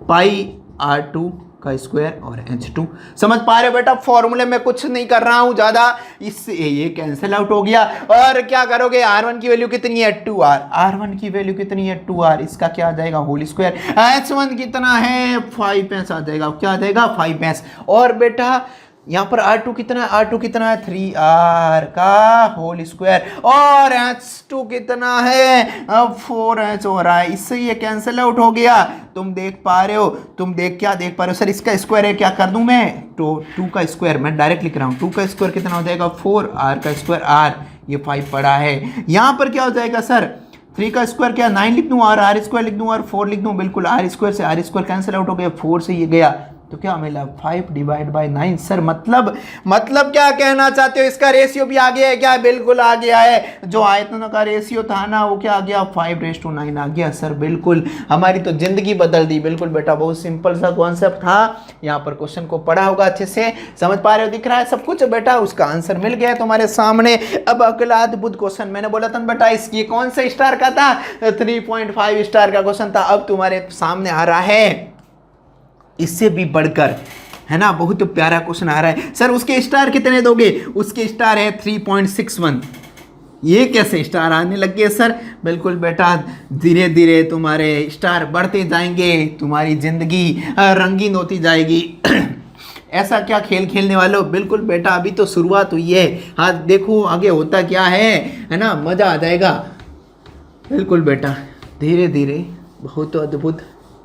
πr2 का स्क्वायर और h2। समझ पा रहे हो बेटा, फॉर्मूले में कुछ नहीं कर रहा हूं ज्यादा, इससे ये कैंसिल आउट हो गया। और क्या करोगे, r1 की वैल्यू कितनी है 2r, r1 की वैल्यू कितनी है 2r, इसका क्या आ जाएगा होल स्क्वायर, h1 कितना है 5 आ जाएगा, क्या आ जाएगा 5। और बेटा यहाँ पर R2 कितना है, R2 कितना है 3r का होल स्क्वायर, और H2 कितना है 4h हो रहा है, इससे ये कैंसिल आउट हो गया। तुम देख पा रहे हो, क्या देख पा रहे हो, सर इसका स्क्वायर है, क्या कर दूं मैं, तो 2 का स्क्वायर मैं डायरेक्ट लिख रहा हूँ, 2 का स्क्वायर कितना हो जाएगा 4r का स्क्वायर, r ये 5 पड़ा है। यहाँ पर क्या हो जाएगा सर 3 का स्क्वायर क्या 9 लिख दूं और r स्क्वायर लिख दूं और 4 लिख दूं, बिल्कुल r स्क्वायर से r स्क्वायर कैंसिल आउट हो गया, 4 से ये गया, तो क्या मिला 5/9। सर मतलब क्या कहना चाहते हो, इसका रेशियो भी आ गया है क्या, बिल्कुल आ गया है, जो आयतनों का रेशियो था ना वो क्या आ गया 5:9 आ गया। सर बिल्कुल हमारी तो जिंदगी बदल दी, बिल्कुल बेटा, बहुत सिंपल सा कॉन्सेप्ट था। यहाँ पर क्वेश्चन को पढ़ा होगा अच्छे से, समझ पा रहे हो, दिख रहा है सब कुछ बेटा, उसका आंसर मिल गया तुम्हारे सामने। अब अगला अद्भुत क्वेश्चन, मैंने बोला था बेटा ये कौन से स्टार का था, 3.5 स्टार का क्वेश्चन था, अब तुम्हारे सामने आ रहा है इससे भी बढ़कर, है ना, बहुत प्यारा क्वेश्चन आ रहा है। सर उसके स्टार कितने दोगे, उसके स्टार है 3.61। ये कैसे स्टार आने लग गए सर, बिल्कुल बेटा धीरे धीरे तुम्हारे स्टार बढ़ते जाएंगे, तुम्हारी जिंदगी रंगीन होती जाएगी। ऐसा क्या खेल खेलने वालों, बिल्कुल बेटा अभी तो शुरुआत हुई है, हाँ देखो आगे होता क्या है ना, मजा आ जाएगा। बिल्कुल बेटा धीरे धीरे बहुत अद्भुत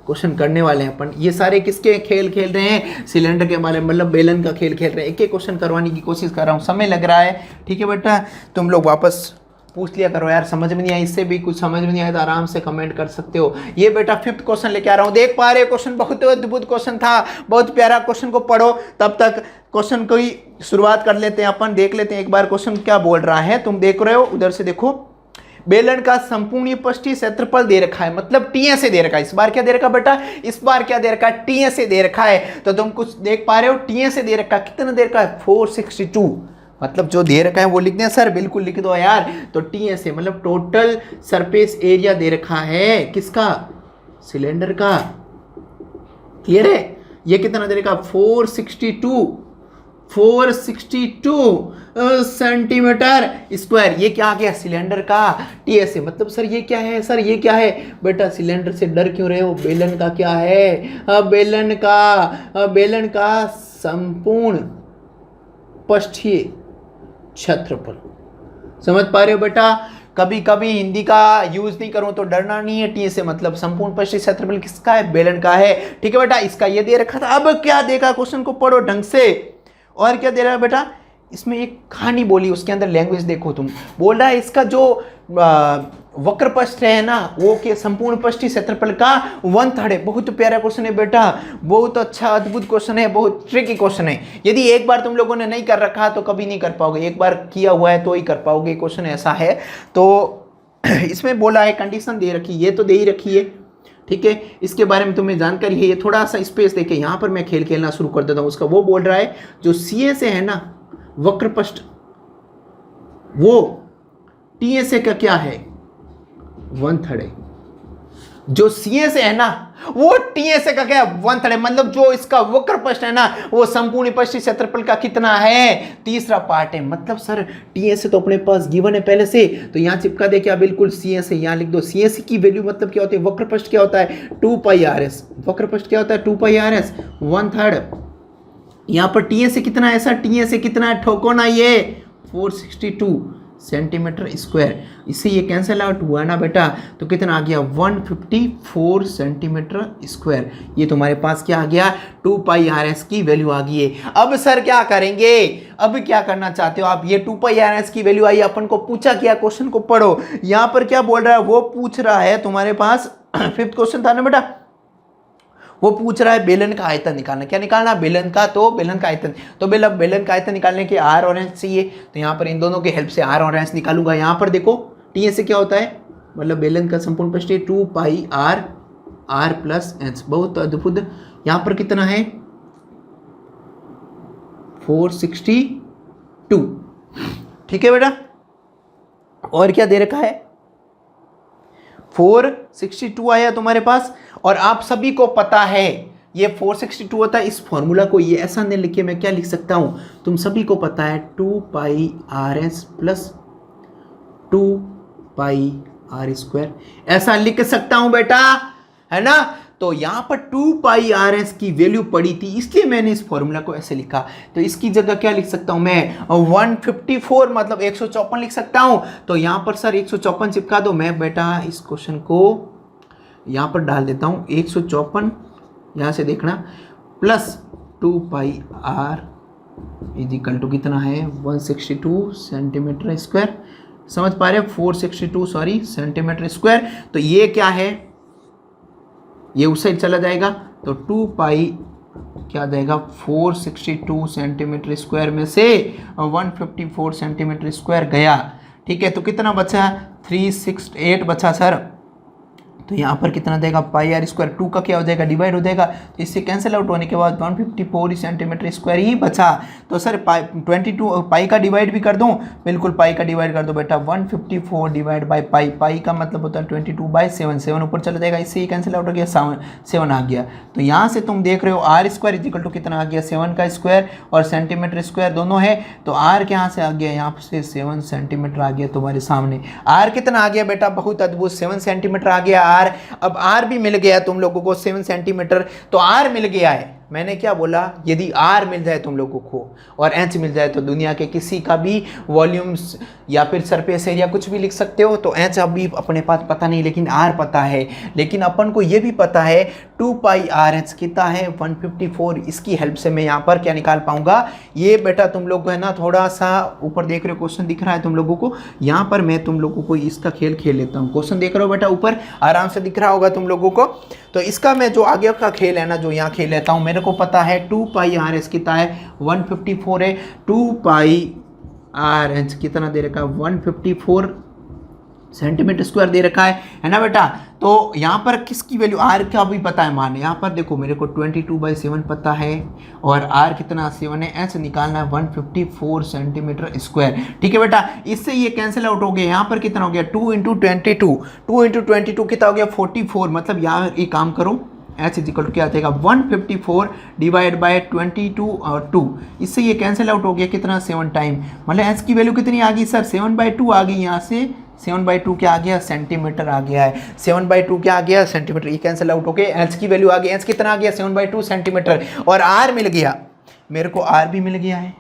क्वेश्चन करने वाले हैं अपन। ये सारे किसके खेल खेल रहे हैं, सिलेंडर के बारे में, मतलब बेलन का खेल खेल रहे हैं। एक एक क्वेश्चन करवाने की कोशिश कर रहा हूँ, समय लग रहा है, ठीक है बेटा, तुम लोग वापस पूछ लिया करो यार, समझ में नहीं आया, इससे भी कुछ समझ में नहीं आया तो आराम से कमेंट कर सकते हो। ये बेटा 5th क्वेश्चन लेके आ रहा हूँ, देख पा रहे हो क्वेश्चन बहुत अद्भुत क्वेश्चन था, बहुत प्यारा क्वेश्चन को पढ़ो, तब तक क्वेश्चन की शुरुआत कर लेते हैं अपन, देख लेते हैं एक बार क्वेश्चन क्या बोल रहा है। तुम देख रहे हो उधर से देखो, बेलन का संपूर्ण पृष्ठीय क्षेत्रफल दे रखा है, मतलब टीए से दे रखा है, इस बार क्या दे रखा बेटा, इस बार क्या दे रखा है टीए से दे रखा है। तो तुम कुछ देख पा रहे हो, टीए से दे रखा है, कितना दे रखा है 462, मतलब जो दे रखा है वो लिख दें सर, बिल्कुल लिख दो यार। तो टीए से मतलब टोटल सरफेस एरिया दे रखा है, किसका, सिलेंडर का, क्लियर है। ये कितना दे रखा 462 सेंटीमीटर स्क्वायर, ये क्या आ गया सिलेंडर का टीए से, मतलब सर ये क्या है, सर ये क्या है बेटा, सिलेंडर से डर क्यों रहे हो, बेलन का क्या है, बेलन का संपूर्ण पृष्ठीय क्षेत्रफल। समझ पा रहे हो बेटा, कभी कभी हिंदी का यूज नहीं करूं तो डरना नहीं है, टी से मतलब संपूर्ण पृष्ठीय क्षेत्रफल किसका है, बेलन का है, ठीक है बेटा। इसका ये दे रखा था, अब क्या देखा, क्वेश्चन को पढ़ो ढंग से। और क्या दे रहा है बेटा, इसमें एक कहानी बोली, उसके अंदर लैंग्वेज देखो तुम, बोल रहा है इसका जो वक्र पृष्ठ है ना वो के संपूर्ण पृष्ठीय क्षेत्रफल का 1/3 है। बहुत प्यारा क्वेश्चन है बेटा, बहुत अच्छा अद्भुत क्वेश्चन है, बहुत ट्रिकी क्वेश्चन है। यदि एक बार तुम लोगों ने नहीं कर रखा तो कभी नहीं कर पाओगे, एक बार किया हुआ है तो ही कर पाओगे, क्वेश्चन ऐसा है। तो इसमें बोला है कंडीशन दे रखी, ये तो दे ही रखी है, ठीक है, इसके बारे में तुम्हें जानकारी है। ये थोड़ा सा स्पेस देके यहाँ पर मैं खेल खेलना शुरू कर देता हूँ। उसका वो बोल रहा है जो सीए से है ना वक्र पृष्ठ, वो टीए से का क्या है 1/3 है। जो सीए से है ना वो टीए से का क्या 1/3 है, मतलब जो इसका वक्र पृष्ठ है ना वो संपूर्ण पृष्ठीय क्षेत्रफल का कितना है, तीसरा पार्ट है। मतलब सर टीए से तो अपने पास गिवन है पहले से, तो यहाँ चिपका दे क्या, बिल्कुल सीए से यहाँ लिख दो। सीए से की वैल्यू मतलब क्या होती है, वक्र पृष्ठ क्या होता है 2πrs, वक्र पृष्ठ क्या होता है 2πrs 1/3। यहाँ पर टीए से कितना है सर, टीए से कितना है ठोको ना, ये 462 सेंटीमीटर स्क्वायर। इससे ये कैंसिल आउट हुआ ना बेटा, तो कितना आ गया 154 सेंटीमीटर स्क्वायर। ये तुम्हारे पास क्या आ गया 2 पाई आर एस की वैल्यू आ गई है। अब सर क्या करेंगे, अब क्या करना चाहते हो आप, ये 2 पाई आर एस की वैल्यू आई, अपन को पूछा क्या, क्वेश्चन को पढ़ो। यहाँ पर क्या बोल रहा है, वो पूछ रहा है तुम्हारे पास 5th क्वेश्चन था ना बेटा, वो पूछ रहा है बेलन का आयतन निकालना। क्या निकालना, बेलन का, तो बेलन का आयतन। तो बेलन का आयतन निकालने के आर और एच चाहिए, तो यहाँ पर इन दोनों के हेल्प से आर और एच निकालूंगा। यहाँ पर देखो टी से क्या होता है, मतलब बेलन का संपूर्ण पृष्ठ 2 pi are are plus H. बहुत अद्भुत। यहाँ पर कितना है 462। ठीक है बेटा, और क्या दे रखा है 462 आया तुम्हारे पास। और आप सभी को पता है ये 462 होता है। इस फॉर्मूला को ये ऐसा नहीं लिखे, मैं क्या लिख सकता हूं, तुम सभी को पता है 2 pi R S plus 2 pi are square, ऐसा लिख सकता हूं बेटा, है ना। तो यहां पर 2 पाई आर एस की वैल्यू पड़ी थी, इसलिए मैंने इस फॉर्मूला को ऐसे लिखा। तो इसकी जगह क्या लिख सकता हूं मैं 154 मतलब 154 लिख सकता हूं। तो यहां पर सर 154 चिपका दो। मैं बेटा इस क्वेश्चन को यहां पर डाल देता हूं 154, यहां से देखना, plus 2 pi r is equal to कितना है 162 सेंटीमीटर स्क्वायर। समझ पा रहे हो, 462 सॉरी सेंटीमीटर स्क्वायर। तो ये क्या है, ये उस साइड चला जाएगा, तो 2 पाई क्या जाएगा 462 सेंटीमीटर स्क्वायर में से 154 सेंटीमीटर स्क्वायर गया। ठीक है, तो कितना बचा 368 बचा सर। तो यहाँ पर कितना देगा पाई आर स्क्वायर, 2 का क्या हो जाएगा डिवाइड हो जाएगा, तो इससे कैंसिल आउट होने के बाद 154 सेंटीमीटर स्क्वायर ही बचा। तो सर 22 पाई का डिवाइड भी कर दूं, बिल्कुल पाई का डिवाइड कर दो बेटा, 154 डिवाइड बाई पाई, पाई का मतलब होता है 22/7, 7 ऊपर चला जाएगा, इससे ही कैंसिल आउट हो गया, 7 आ गया। तो यहाँ से तुम देख रहे हो r square is equal to कितना आ गया 7 का स्क्वायर और सेंटीमीटर स्क्वायर दोनों है। तो आर के यहाँ से आ गया, यहाँ से 7 सेंटीमीटर आ गया तुम्हारे सामने। आर कितना आ गया बेटा, बहुत अद्भुत 7 सेंटीमीटर आ गया आर। अब आर भी मिल गया तुम लोगों को 7 सेंटीमीटर, तो आर मिल गया है। मैंने क्या बोला, यदि आर मिल जाए तुम लोगों को और एच मिल जाए तो दुनिया के किसी का भी वॉल्यूम्स या फिर सरफेस एरिया कुछ भी लिख सकते हो। तो एच अभी अपने पास पता नहीं, लेकिन आर पता है। लेकिन अपन को ये भी पता है 2 पाई आर एच कितना है 154। इसकी हेल्प से मैं यहाँ पर क्या निकाल पाऊंगा, ये बेटा तुम लोग को है ना, थोड़ा सा ऊपर देख रहे हो क्वेश्चन दिख रहा है तुम लोगों को, यहाँ पर मैं तुम लोगों को इसका खेल खेल लेता हूँ। क्वेश्चन देख रहे हो बेटा, ऊपर आराम से दिख रहा होगा तुम लोगों को। तो इसका मैं जो आगे का खेल है ना, जो यहाँ खेल लेता हूँ, मेरे को पता है 2 पाई आर एस कितना है 154 है, 2 पाई आर एच कितना दे रखा है 154 सेंटीमीटर स्क्वायर दे रखा है ना बेटा। तो यहाँ पर किसकी वैल्यू, आर का भी पता है मान, यहाँ पर देखो मेरे को 22/7 पता है और आर कितना 7 है, एच निकालना है 154 सेंटीमीटर स्क्वायर। ठीक है बेटा, इससे ये कैंसिल आउट हो गया। यहाँ पर कितना हो गया 2 × 22, 2 × 22 कितना हो गया 44। मतलब यहाँ एक काम करो, एच इज इक्वल टू क्या आ जाएगा 154 डिवाइड बाय 22 और 2, इससे ये कैंसिल आउट हो गया कितना 7 टाइम। मतलब एच की वैल्यू कितनी आ गई सर 7/2 आ गई। यहाँ से 7/2 क्या आ गया सेंटीमीटर आ गया है, 7/2 क्या आ गया सेंटीमीटर, ये कैंसिल आउट हो गया। एच की वैल्यू आ गई, एच कितना आ गया 7/2 सेंटीमीटर। और आर मिल गया, मेरे को आर भी मिल गया है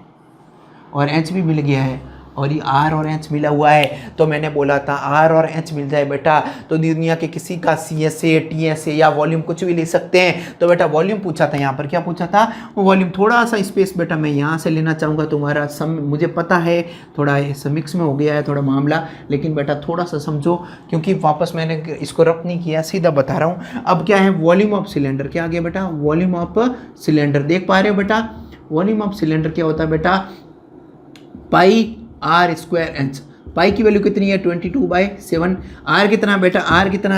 और एच भी मिल गया है, और ये आर और एच मिला हुआ है। तो मैंने बोला था आर और एच मिल जाए बेटा तो दुनिया के किसी का CSA TSA या वॉल्यूम कुछ भी ले सकते हैं। तो बेटा वॉल्यूम पूछा था, यहाँ पर क्या पूछा था वॉल्यूम। थोड़ा सा स्पेस बेटा मैं यहाँ से लेना चाहूँगा तुम्हारा मुझे पता है थोड़ा मिक्स में हो गया है थोड़ा मामला, लेकिन बेटा थोड़ा सा समझो, क्योंकि वापस मैंने इसको रफ नहीं किया, सीधा बता रहा हूँ। अब क्या है वॉल्यूम ऑफ सिलेंडर, क्या आ गया बेटा वॉल्यूम ऑफ सिलेंडर, देख पा रहे हो बेटा। वॉल्यूम ऑफ सिलेंडर क्या होता है बेटा पाई आर स्क्वायर एच। पाई की वैल्यू कितनी है 22/7। आर कितना बेटा, आर कितना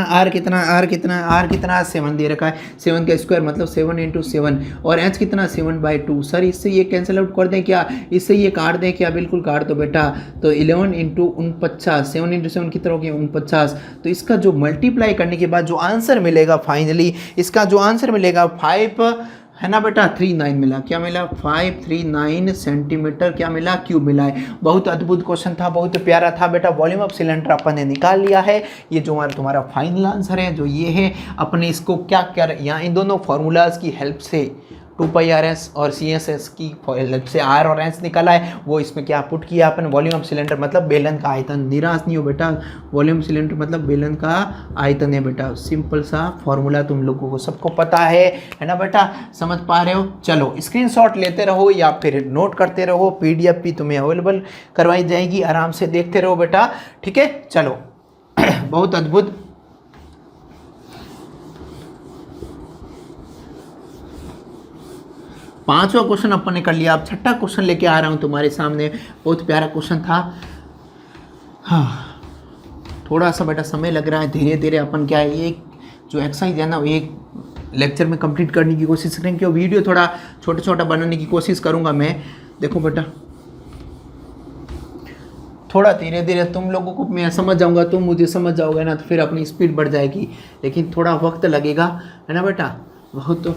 7 दे रखा है, 7 का स्क्वायर मतलब 7 × 7, और एच कितना 7/2। सर इससे ये कैंसिल आउट कर दें क्या, इससे ये काट दें क्या, बिल्कुल काट दो बेटा। तो 11 × 49, 7 × 7 कितना हो गया 49। तो इसका जो मल्टीप्लाई करने के बाद जो आंसर मिलेगा फाइनली, इसका जो आंसर मिलेगा 5 है ना बेटा 39 मिला। क्या मिला 539 सेंटीमीटर क्या मिला क्यूब मिला है। बहुत अद्भुत क्वेश्चन था, बहुत प्यारा था बेटा। वॉल्यूम ऑफ सिलेंडर अपन ने निकाल लिया है। ये जो तुम्हारा फाइनल आंसर है जो ये है, अपने इसको क्या कर यहाँ इन दोनों फार्मूलाज की हेल्प से 2 पाई आर एस और सी एस एस की से आर और एस निकाला है, वो इसमें क्या पुट किया अपन, वॉल्यूम ऑफ सिलेंडर मतलब बेलन का आयतन। निराश नहीं हो बेटा, वॉल्यूम सिलेंडर मतलब बेलन का आयतन है बेटा। सिंपल सा फॉर्मूला तुम लोगों को सबको पता है ना बेटा, समझ पा रहे हो। चलो स्क्रीनशॉट लेते रहो या फिर नोट करते रहो, पीडीएफ भी तुम्हें अवेलेबल करवाई जाएगी, आराम से देखते रहो बेटा, ठीक है। चलो बहुत अद्भुत। पांचवा क्वेश्चन अपन ने कर लिया, अब छठा क्वेश्चन लेके आ रहा हूं तुम्हारे सामने। बहुत प्यारा क्वेश्चन था। हाँ, थोड़ा सा बेटा समय लग रहा है, धीरे धीरे अपन क्या है, एक जो एक्सरसाइज है ना वो एक लेक्चर में कंप्लीट करने की कोशिश करेंगे। वीडियो थोड़ा छोटा छोटा बनाने की कोशिश करूंगा मैं। देखो बेटा थोड़ा धीरे धीरे तुम लोगों को मैं समझ जाऊंगा, तुम मुझे समझ जाओगे ना, तो फिर अपनी स्पीड बढ़ जाएगी, लेकिन थोड़ा वक्त लगेगा, है ना बेटा। बहुत तो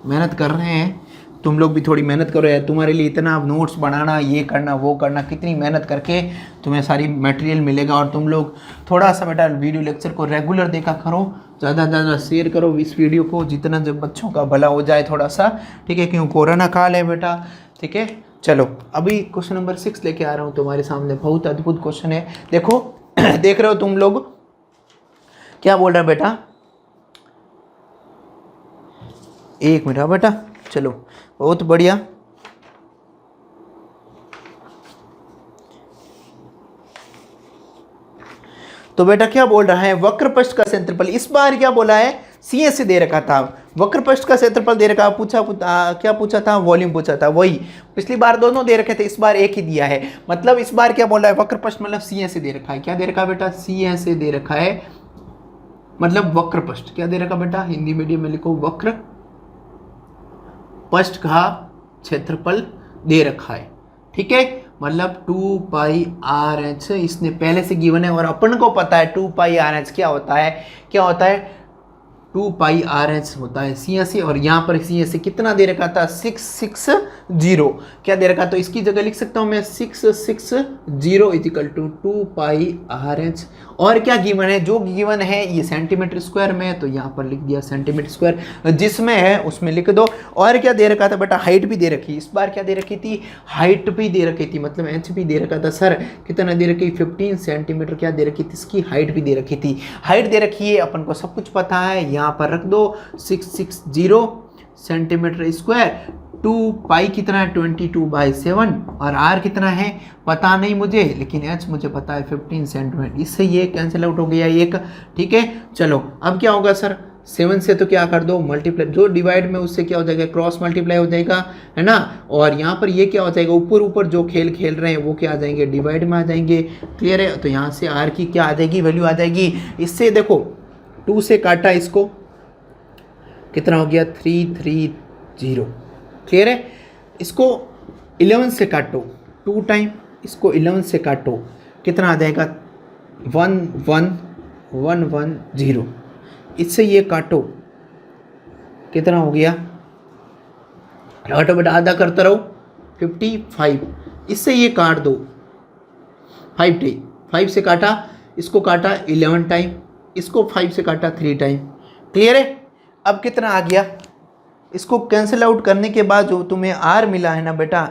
मेहनत कर रहे हैं, तुम लोग भी थोड़ी मेहनत करो यार। तुम्हारे लिए इतना नोट्स बनाना, ये करना वो करना, कितनी मेहनत करके तुम्हें सारी मटेरियल मिलेगा। और तुम लोग थोड़ा सा बेटा वीडियो लेक्चर को रेगुलर देखा करो, ज़्यादा से ज़्यादा शेयर करो इस वीडियो को, जितना जब बच्चों का भला हो जाए थोड़ा सा, ठीक है, क्यों कोरोना काल है बेटा, ठीक है। चलो अभी क्वेश्चन नंबर 6 लेके आ रहा हूँ तुम्हारे सामने। बहुत अद्भुत क्वेश्चन है, देखो देख रहे हो तुम लोग क्या बोल रहा है बेटा, एक मिनट बेटा। चलो बहुत बढ़िया। तो बेटा क्या बोल रहा है, वक्र पृष्ठ का क्षेत्रफल, इस बार क्या बोला है, सी एस से दे रखा था, वक्र पृष्ठ का क्षेत्रफल दे रखा, क्या पूछा था, वॉल्यूम पूछा था, वही पिछली बार दोनों दे रखे थे, इस बार एक ही दिया है। मतलब इस बार क्या बोला है, वक्र पृष्ठ मतलब सी एस से दे रखा है। क्या दे रखा है बेटा, सी एस से दे रखा है, मतलब वक्र पृष्ठ क्या दे रखा बेटा, हिंदी मीडियम में लिखो, वक्र पृष्ठ का क्षेत्रफल दे रखा है, ठीक है। मतलब 2 पाई आर एच इसने पहले से गिवन है, और अपन को पता है 2 पाई आर एच क्या होता है, 2 पाई आर एच होता है सी एस, और यहाँ पर सी एस कितना दे रखा था, 660, क्या दे रखा, तो इसकी जगह लिख सकता हूँ मैं 660 equal to 2 pi r h. और क्या गिवन है, जो गिवन है ये सेंटीमीटर स्क्वायर में है, तो यहाँ पर लिख दिया सेंटीमीटर स्क्वायर, जिसमें है उसमें लिख दो। और क्या दे रखा था बेटा, हाइट भी दे रखी, इस बार क्या दे रखी थी, हाइट भी दे रखी थी, मतलब एच भी दे रखा था। सर कितना दे रखी, 15 सेंटीमीटर क्या दे रखी थी, इसकी हाइट भी दे रखी थी। हाइट दे रखी है, अपन को सब कुछ पता है, यहाँ पर रख दो 660 सेंटीमीटर स्क्वायर। 2 पाई कितना है, 22/7, और आर कितना है पता नहीं मुझे, लेकिन एच मुझे पता है 15 सेंटीमीटर। इससे ये कैंसिल आउट हो गया एक, ठीक है। चलो अब क्या होगा सर, 7 से तो क्या कर दो मल्टीप्लाई, जो डिवाइड में उससे क्या हो जाएगा, क्रॉस मल्टीप्लाई हो जाएगा, है ना। और यहाँ पर ये क्या हो जाएगा, ऊपर ऊपर जो खेल खेल रहे हैं वो क्या आ जाएंगे, डिवाइड में आ जाएंगे, क्लियर है। तो यहाँ से आर की क्या आ जाएगी, वैल्यू आ जाएगी। इससे देखो 2 से काटा, इसको कितना हो गया, 330, क्लियर है। इसको 11 से काटो 2 टाइम, इसको 11 से काटो, कितना आ जाएगा, 11110। इससे ये काटो, कितना हो गया, काटो बेटा, आधा करता रहो, 55। इससे ये काट दो 5 से काटा, इसको काटा 11 टाइम, इसको 5 से काटा 3 टाइम, क्लियर है। अब कितना आ गया, इसको कैंसिल आउट करने के बाद जो तुम्हें आर मिला है ना बेटा,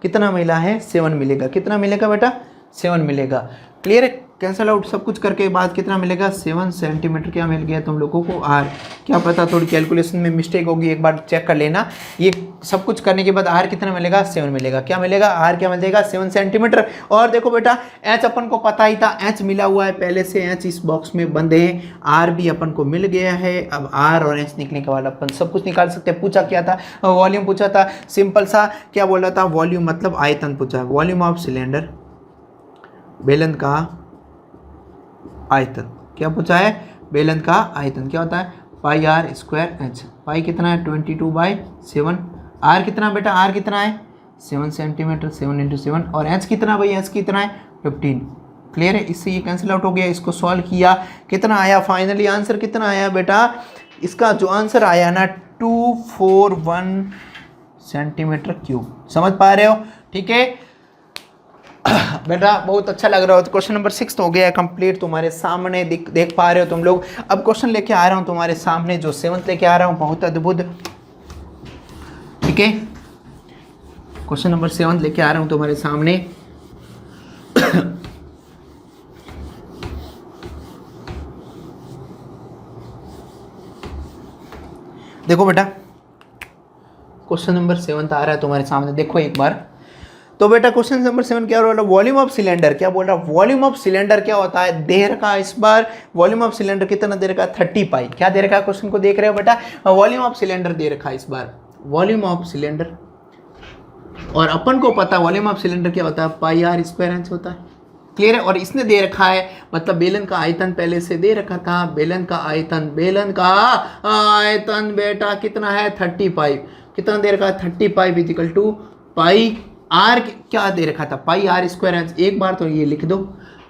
कितना मिला है, 7 मिलेगा। कितना मिलेगा बेटा, 7 मिलेगा, क्लियर है। कैंसिल आउट सब कुछ करके बाद कितना मिलेगा, 7 सेंटीमीटर क्या मिल गया तुम लोगों को, आर। क्या पता थोड़ी कैलकुलेशन में मिस्टेक होगी, एक बार चेक कर लेना। ये सब कुछ करने के बाद आर कितना मिलेगा, 7 मिलेगा। क्या मिलेगा, आर क्या मिलेगा, 7 सेंटीमीटर। और देखो बेटा एच अपन को पता ही था, एच मिला हुआ है पहले से, एच इस बॉक्स में बंद है, आर भी अपन को मिल गया है। अब आर और एच निकलने के बाद अपन सब कुछ निकाल सकते हैं। पूछा क्या था, वॉल्यूम पूछा था, सिंपल सा क्या बोला था, वॉल्यूम मतलब आयतन पूछा है, वॉल्यूम ऑफ सिलेंडर, बेलन का आयतन। क्या पूछा है, बेलन का आयतन क्या होता है, पाई आर स्क्वायर एच। पाई कितना है, 22/7। आर कितना बेटा, आर कितना है, 7 सेंटीमीटर, 7 × 7। और एच कितना भाई, एच कितना है, 15, क्लियर है। इससे ये कैंसिल आउट हो गया। इसको सॉल्व किया, कितना आया, फाइनली आंसर कितना आया बेटा, इसका जो आंसर आया ना 241 सेंटीमीटर क्यूब। समझ पा रहे हो, ठीक है बेटा, बहुत अच्छा लग रहा हो। तो क्वेश्चन नंबर 6 हो गया कंप्लीट, तुम्हारे सामने देख पा रहे हो तुम लोग। अब क्वेश्चन लेके आ रहा हूँ तुम्हारे सामने, जो 7th लेके आ रहा हूँ, बहुत अद्भुत। ठीक है, क्वेश्चन नंबर 7 लेके आ रहा हूं तुम्हारे सामने। देखो बेटा, क्वेश्चन नंबर 7 आ रहा है तुम्हारे सामने, देखो एक बार। तो बेटा क्वेश्चन नंबर 7 क्या बोल रहा है, वॉल्यूम ऑफ सिलेंडर। क्या बोल रहा है, वॉल्यूम ऑफ सिलेंडर क्या होता है, दे रखा है इस बार वॉल्यूम ऑफ सिलेंडर कितना दे रखा है, 30 पाई। क्या दे रखा है, क्वेश्चन को देख रहे हो बेटा, वॉल्यूम ऑफ सिलेंडर दे रखा है इस बार, वॉल्यूम ऑफ सिलेंडर। और अपन को पता वॉल्यूम ऑफ सिलेंडर क्या होता है, पाई आर स्क्वायर इंच होता है। क्लियर है। और इसने दे रखा है, मतलब बेलन का आयतन पहले से दे रखा था, बेलन का आयतन बेटा कितना है, 30 पाई। कितना दे रखा है, 30 pi equal to pi r, क्या दे रखा था, पाई आर स्क्वायर। एक बार तो ये लिख दो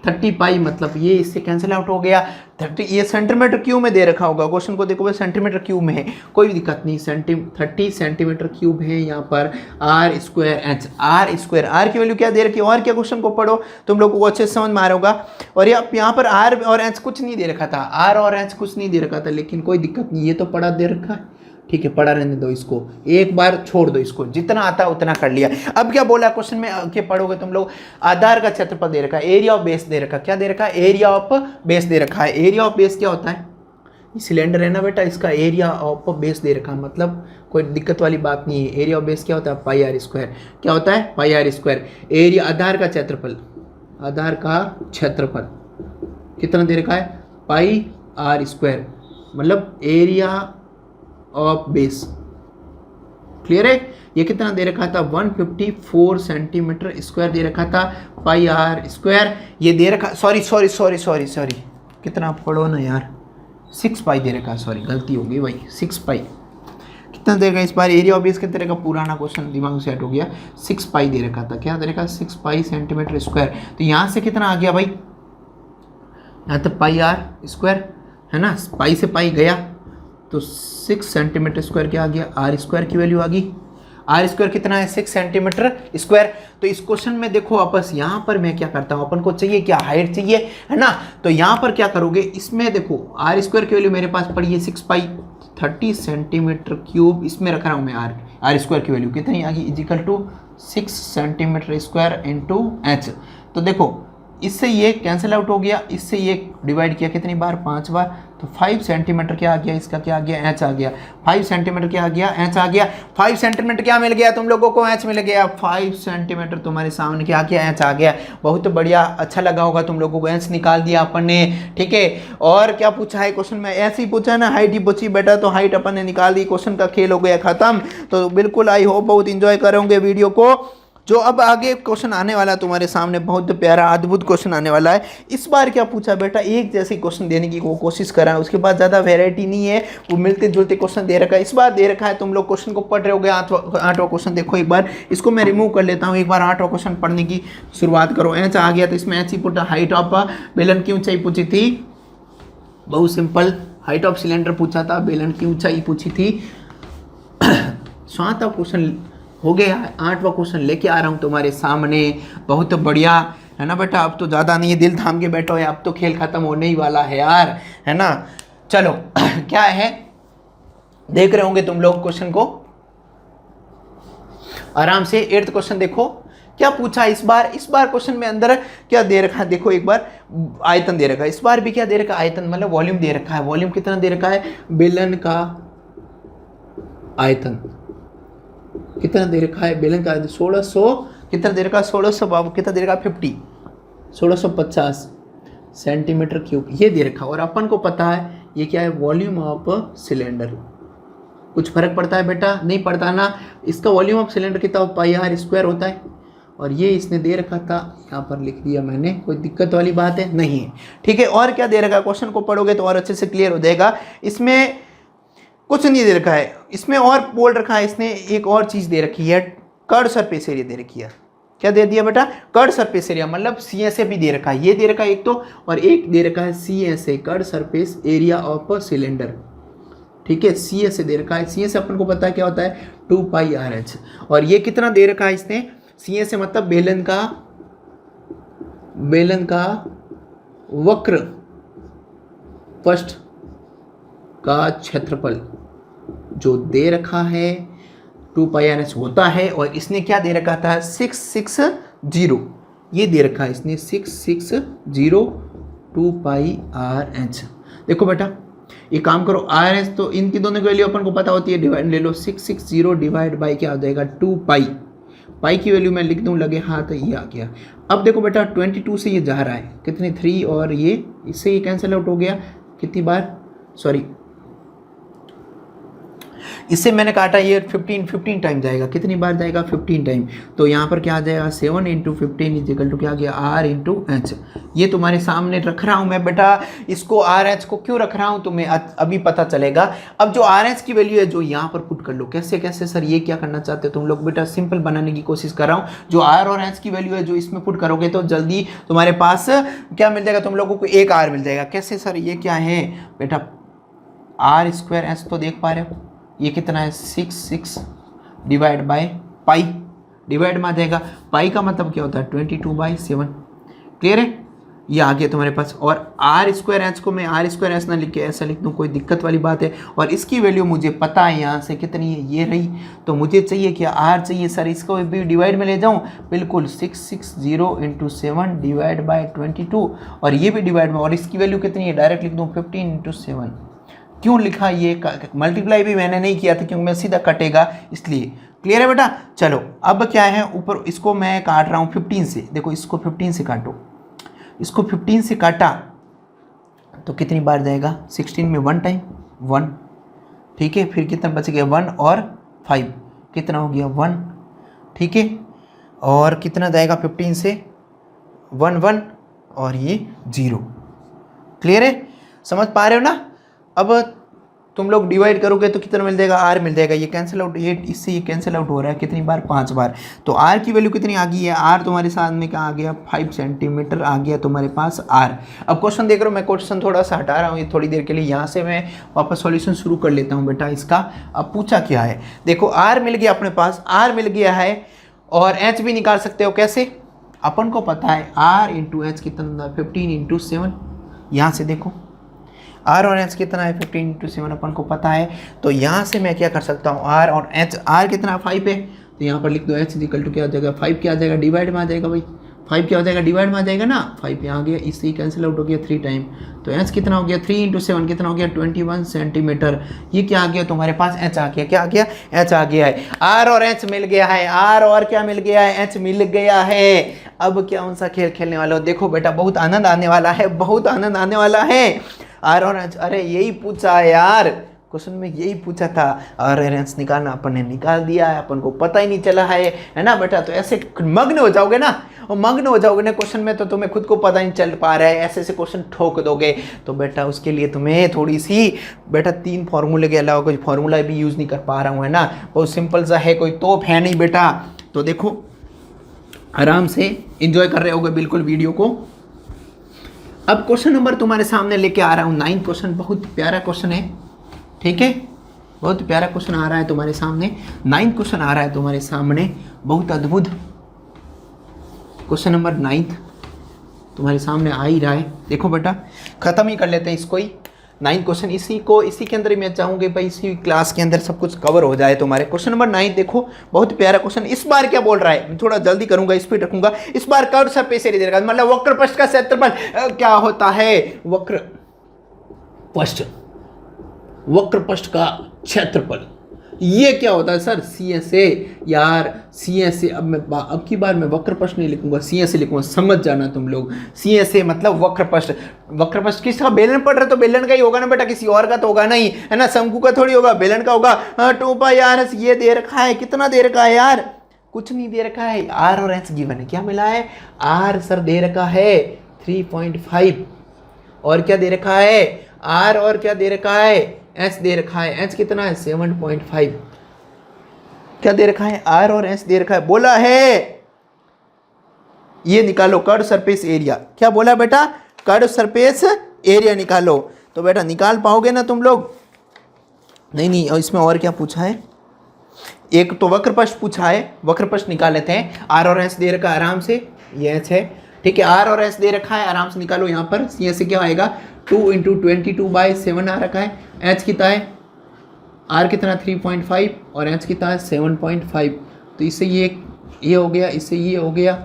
30 पाई, मतलब ये इससे कैंसिल आउट हो गया। 30 ये सेंटीमीटर क्यूब में दे रखा होगा, क्वेश्चन को देखो भाई सेंटीमीटर क्यूब में है, कोई दिक्कत नहीं, 30 सेंटीमीटर क्यूब है यहाँ पर, r square h, r square, r की वैल्यू क्या दे रखी है, और क्या क्वेश्चन को पढ़ो तुम लोगों को अच्छे से समझ में आ रहा होगा। और यहाँ पर आर और एच कुछ नहीं दे रखा था, आर और एच कुछ नहीं दे रखा था, लेकिन कोई दिक्कत नहीं, ये तो पढ़ा दे रखा है, ठीक है, पढ़ा रहने दो इसको, एक बार छोड़ दो इसको, जितना आता है उतना कर लिया। अब क्या बोला क्वेश्चन में, के पढ़ोगे तुम लोग, आधार का क्षेत्रफल दे रखा है, एरिया ऑफ बेस दे रखा है, क्या दे रखा है, एरिया ऑफ बेस दे रखा है। एरिया ऑफ बेस क्या होता है, सिलेंडर है ना बेटा, इसका एरिया ऑफ बेस दे रखा है, मतलब कोई दिक्कत वाली बात नहीं है। एरिया ऑफ बेस क्या होता है, पाई आर स्क्वायर। क्या होता है, पाई आर स्क्वायर। एरिया आधार का क्षेत्रफल, आधार का क्षेत्रफल कितना दे रखा है, पाई आर स्क्वायर, मतलब एरिया ऑफ बेस। क्लियर है। ये कितना दे रखा था, 154 सेंटीमीटर स्क्वायर दे रखा था, पाई आर स्क्वायर। ये दे रखा, सॉरी कितना पढ़ो ना यार, 6 पाई दे रखा, सॉरी गलती हो गई भाई, 6 पाई। कितना दे रखा इस बार, एरिया ऑफ बेस कितने का, पुराना क्वेश्चन दिमाग में सेट हो गया, 6 पाई दे रखा था। क्या दे रखा, 6 पाई सेंटीमीटर स्क्वायर। तो यहाँ से कितना आ गया भाई, यहाँ तो पाई आर स्क्वायर है ना, पाई से पाई गया तो 6 सेंटीमीटर स्क्वायर क्या आ गया, आर स्क्वायर की वैल्यू आ गई। आर स्क्वायर कितना है, 6 सेंटीमीटर स्क्वायर। तो इस क्वेश्चन में देखो वापस, यहाँ पर मैं क्या करता हूँ, अपन को चाहिए क्या, हाइट चाहिए है ना, तो यहाँ पर क्या करोगे, इसमें देखो आर स्क्वायर की वैल्यू मेरे पास पड़ी है 6 पाई, 30 सेंटीमीटर क्यूब, इसमें रख रहा हूँ मैं आर स्क्वायर की वैल्यू कितनी आ गई, equal to 6 centimetre square into h. तो देखो इससे ये कैंसिल आउट हो गया, इससे ये डिवाइड किया कितनी बार, 5 बार, तो 5 सेंटीमीटर क्या आ गया, इसका क्या आ गया, एच आ गया। 5 सेंटीमीटर क्या आ गया, एच आ गया। 5 सेंटीमीटर क्या मिल गया तुम लोगों को, एच मिल गया। 5 सेंटीमीटर तुम्हारे सामने क्या आ गया, एच आ गया। बहुत बढ़िया, अच्छा लगा होगा तुम लोगों को, एच निकाल दिया अपन ने, ठीक है। और क्या पूछा है क्वेश्चन में, ऐसे ही पूछा है ना, हाइट ही पूछी बेटा, तो हाइट अपन ने निकाल दी, क्वेश्चन का खेल हो गया खत्म। तो बिल्कुल आई होप बहुत इंजॉय करोगे वीडियो को। जो अब आगे क्वेश्चन आने वाला है तुम्हारे सामने, बहुत प्यारा अद्भुत क्वेश्चन आने वाला है। इस बार क्या पूछा बेटा, एक जैसे क्वेश्चन देने की कोशिश करा है, उसके बाद ज़्यादा वैरायटी नहीं है, वो मिलते जुलते क्वेश्चन दे रखा है। इस बार दे रखा है, तुम लोग क्वेश्चन को पढ़ रहे हो गए, 8वां क्वेश्चन देखो एक बार, इसको मैं रिमूव कर लेता हूँ, एक बार 8वां क्वेश्चन पढ़ने की शुरुआत करो। एच आ गया, तो इसमें H he put, height of बेलन की ऊंचाई पूछी थी, बहुत सिंपल, हाइट ऑफ सिलेंडर पूछा था, बेलन की ऊंचाई पूछी थी। 7वां क्वेश्चन हो गया, 8वां क्वेश्चन लेके आ रहा हूँ तुम्हारे सामने, बहुत बढ़िया है ना बेटा। अब तो ज़्यादा नहीं है, दिल थाम के बैठो है, अब तो खेल खत्म होने ही वाला है यार, है ना। चलो क्या है, देख रहे होंगे तुम लोग क्वेश्चन को आराम से। 8th क्वेश्चन देखो क्या पूछा इस बार। इस बार क्वेश्चन में अंदर क्या दे रखा है, देखो एक बार, आयतन दे रखा है। इस बार भी क्या दे रखा है, आयतन मतलब वॉल्यूम दे रखा है। वॉल्यूम कितना दे रखा है, बेलन का आयतन कितना दे रखा है, बेलन का 1600 कितना दे रखा है, 1600 बाबू कितना दे रखा है, 50 1650 सेंटीमीटर क्यूब ये दे रखा है। और अपन को पता है ये क्या है, वॉल्यूम ऑफ सिलेंडर। कुछ फर्क पड़ता है बेटा, नहीं पड़ता ना। इसका वॉल्यूम ऑफ सिलेंडर कितना पाई आर स्क्वायर होता है, और ये इसने दे रखा था, यहाँ पर लिख दिया मैंने, कोई दिक्कत वाली बात है नहीं है, ठीक है। और क्या दे रखा है, क्वेश्चन को पढ़ोगे तो और अच्छे से क्लियर हो जाएगा। इसमें कुछ नहीं दे रखा है, इसमें और बोल रखा है इसने, एक और चीज़ दे रखी है, कर्व सरफेस एरिया दे रखी है। क्या दे दिया बेटा, कर्व सरफेस एरिया, मतलब CSA भी दे रखा है, ये दे रखा है एक तो, और एक दे रखा है CSA, curve surface area of cylinder, ठीक है। CSA दे रखा है, CSA अपन को पता है क्या होता है, 2 पाई RH। और ये कितना दे रखा है इसने, CSA मतलब बेलन का वक्र पृष्ठ का क्षेत्रफल जो दे रखा है 2πr होता है। और इसने क्या दे रखा था 660, ये दे रखा है इसने 660 2πr। देखो बेटा ये काम करो, आर एस तो इनकी दोनों की वैल्यू अपन को पता होती है, डिवाइड ले लो 660 डिवाइड बाई क्या हो जाएगा 2π, पाई की वैल्यू मैं लिख दूं लगे हाथ, ये आ गया। अब देखो बेटा 22 से ये जा रहा है कितने 3 और ये इससे ये कैंसिल आउट हो गया कितनी बार, सॉरी इससे मैंने काटा ये 15 टाइम जाएगा, कितनी बार जाएगा 15 टाइम। तो यहाँ पर क्या आ जाएगा 7 × 15 इजिकल टू क्या गया R × H। ये तुम्हारे सामने रख रहा हूँ मैं बेटा, इसको RH को क्यों रख रहा हूँ तुम्हें अभी पता चलेगा। अब जो RH की वैल्यू है जो यहाँ पर पुट कर लो, कैसे कैसे सर ये क्या करना चाहते हो तुम लोग, बेटा सिंपल बनाने की कोशिश कर रहा हूँ। जो R और H की वैल्यू है जो इसमें पुट करोगे तो जल्दी तुम्हारे पास क्या मिल जाएगा, तुम लोगों को एक R मिल जाएगा। कैसे सर, ये क्या है बेटा R² H तो देख पा रहे हो, ये कितना है 6 डिवाइड बाय पाई, डिवाइड में आ जाएगा, पाई का मतलब क्या होता है 22/7। क्लियर है, ये आ गया तुम्हारे पास। और R² H को मैं R² H ना लिख के ऐसा लिख दूँ, कोई दिक्कत वाली बात है। और इसकी वैल्यू मुझे पता है यहाँ से कितनी है, ये रही। तो मुझे चाहिए क्या R चाहिए सर, इसको भी डिवाइड में ले जाऊँ, बिल्कुल 660 × 7 डिवाइड बाय 22, और ये भी डिवाइड में, और इसकी वैल्यू कितनी है डायरेक्ट लिख दूँ 15 × 7। क्यों लिखा, ये मल्टीप्लाई भी मैंने नहीं किया था क्योंकि मैं सीधा कटेगा इसलिए। क्लियर है बेटा, चलो अब क्या है ऊपर इसको मैं काट रहा हूँ 15 से, देखो इसको 15 से काटो, इसको 15 से काटा तो कितनी बार जाएगा 16 में 1 टाइम 1, ठीक है, फिर कितना बच गया 1 और 5 कितना हो गया 1, ठीक है, और कितना जाएगा 15 से 1 और ये 0। क्लियर है, समझ पा रहे हो ना। अब तुम लोग डिवाइड करोगे तो कितना मिल जाएगा R मिल जाएगा, ये कैंसिल आउट, ये इससे ये कैंसिल आउट हो रहा है कितनी बार 5 बार। तो R की वैल्यू कितनी आ गई है, R तुम्हारे साथ में क्या आ गया 5 सेंटीमीटर आ गया तुम्हारे पास R। अब क्वेश्चन देख रहे हो, मैं क्वेश्चन थोड़ा सा हटा रहा हूँ ये थोड़ी देर के लिए, यहाँ से मैं वापस सॉल्यूशन शुरू कर लेता हूँ बेटा इसका। अब पूछा क्या है, देखो R मिल गया अपने पास, R मिल गया है, और H भी निकाल सकते हो। कैसे, अपन को पता है R × H कितना 15 × 7, यहाँ से देखो R और H कितना है 15 × 7 अपन को पता है। तो यहाँ से मैं क्या कर सकता हूँ R और H, R कितना 5 है तो यहाँ पर लिख दो H इक्वल टू क्या हो जाएगा 5 क्या आ जाएगा डिवाइड में आ जाएगा भाई, 5 क्या हो जाएगा डिवाइड में आ जाएगा ना, 5 यहाँ आ गया, इससे कैंसिल आउट हो गया 3 टाइम। तो H कितना हो गया 3 × 7 कितना हो गया 21 सेंटीमीटर। ये क्या आ गया तुम्हारे पास H आ गया, क्या आ गया H आ गया है। R और H मिल गया है, R और क्या मिल गया है H मिल गया है। अब क्या उनसा खेल खेलने वाला हो, देखो बेटा बहुत आनंद आने वाला है, बहुत आनंद आने वाला है। R और H, अरे यही पूछा है यार क्वेश्चन में, यही पूछा था। R और H निकालना अपन ने निकाल दिया है, अपन को पता ही नहीं चला है ना बेटा। तो ऐसे मग्न हो जाओगे ना, और मग्न हो जाओगे ना क्वेश्चन में, तो तुम्हें खुद को पता नहीं चल पा रहा है, ऐसे ऐसे क्वेश्चन ठोक दोगे। तो बेटा उसके लिए तुम्हें थोड़ी सी बेटा 3 फॉर्मूले के अलावा कोई फॉर्मूला भी यूज़ नहीं कर पा रहा हूँ, है ना, बहुत सिंपल सा है, कोई तोप है नहीं बेटा। तो देखो आराम से इंजॉय कर रहे होगे बिल्कुल वीडियो को। अब क्वेश्चन नंबर तुम्हारे सामने लेके आ रहा हूँ 9 क्वेश्चन, बहुत प्यारा क्वेश्चन है, ठीक है, बहुत प्यारा क्वेश्चन आ रहा है तुम्हारे सामने, 9 क्वेश्चन आ रहा है तुम्हारे सामने, बहुत अद्भुत क्वेश्चन नंबर 9 तुम्हारे सामने आ ही रहा है। देखो बेटा ख़त्म ही कर लेते हैं इसको ही, 9 क्वेश्चन इसी के अंदर ही मैं चाहूँगी भाई इसी क्लास के अंदर सब कुछ कवर हो जाए तुम्हारे। क्वेश्चन नंबर 9 देखो, बहुत प्यारा क्वेश्चन। इस बार क्या बोल रहा है, मैं थोड़ा जल्दी करूंगा, स्पीड रखूंगा। इस बार कर्व सरफेस एरिया देगा, मतलब वक्र पृष्ठ का क्षेत्रफल क्या होता है, वक्र पृष्ठ का क्षेत्रफल, ये क्या होता है सर CSA। यार CSA, अब की बार मैं वक्र पृष्ठ नहीं लिखूंगा, CSA लिखूंगा, समझ जाना तुम लोग। CSA मतलब वक्र पृष्ठ किसका, बेलन पढ़ रहे तो बेलन का ही होगा ना बेटा, किसी और का तो होगा नहीं, है ना, शंकु का थोड़ी होगा, बेलन का होगा। 2πr ये दे रखा है, कितना दे रखा है यार, कुछ नहीं दे रखा है। R और H गिवन है, क्या मिला है, R सर दे रखा है 3.5, और क्या दे रखा है R, और क्या दे रखा है H दे रखा है, H कितना है 7.5, क्या दे रखा है R और H दे रखा है। बोला है ये निकालो कर्व सरफेस एरिया, क्या बोला बेटा, कर्व सरफेस एरिया निकालो। तो बेटा निकाल पाओगे ना तुम लोग, नहीं, और इसमें और क्या पूछा है, एक तो वक्र पृष्ठ पूछा है, वक्र पृष्ठ निकाल लेते हैं। R और H दे रखा है आराम से, ये H है, ठीक है, R और H दे रखा है, आराम से निकालो। यहाँ पर CSA क्या आएगा 2 × 22/7 आ रखा है, H कितना है आर कितना 3.5 और एच कितना है 7.5। तो इससे ये हो गया, इससे ये हो गया,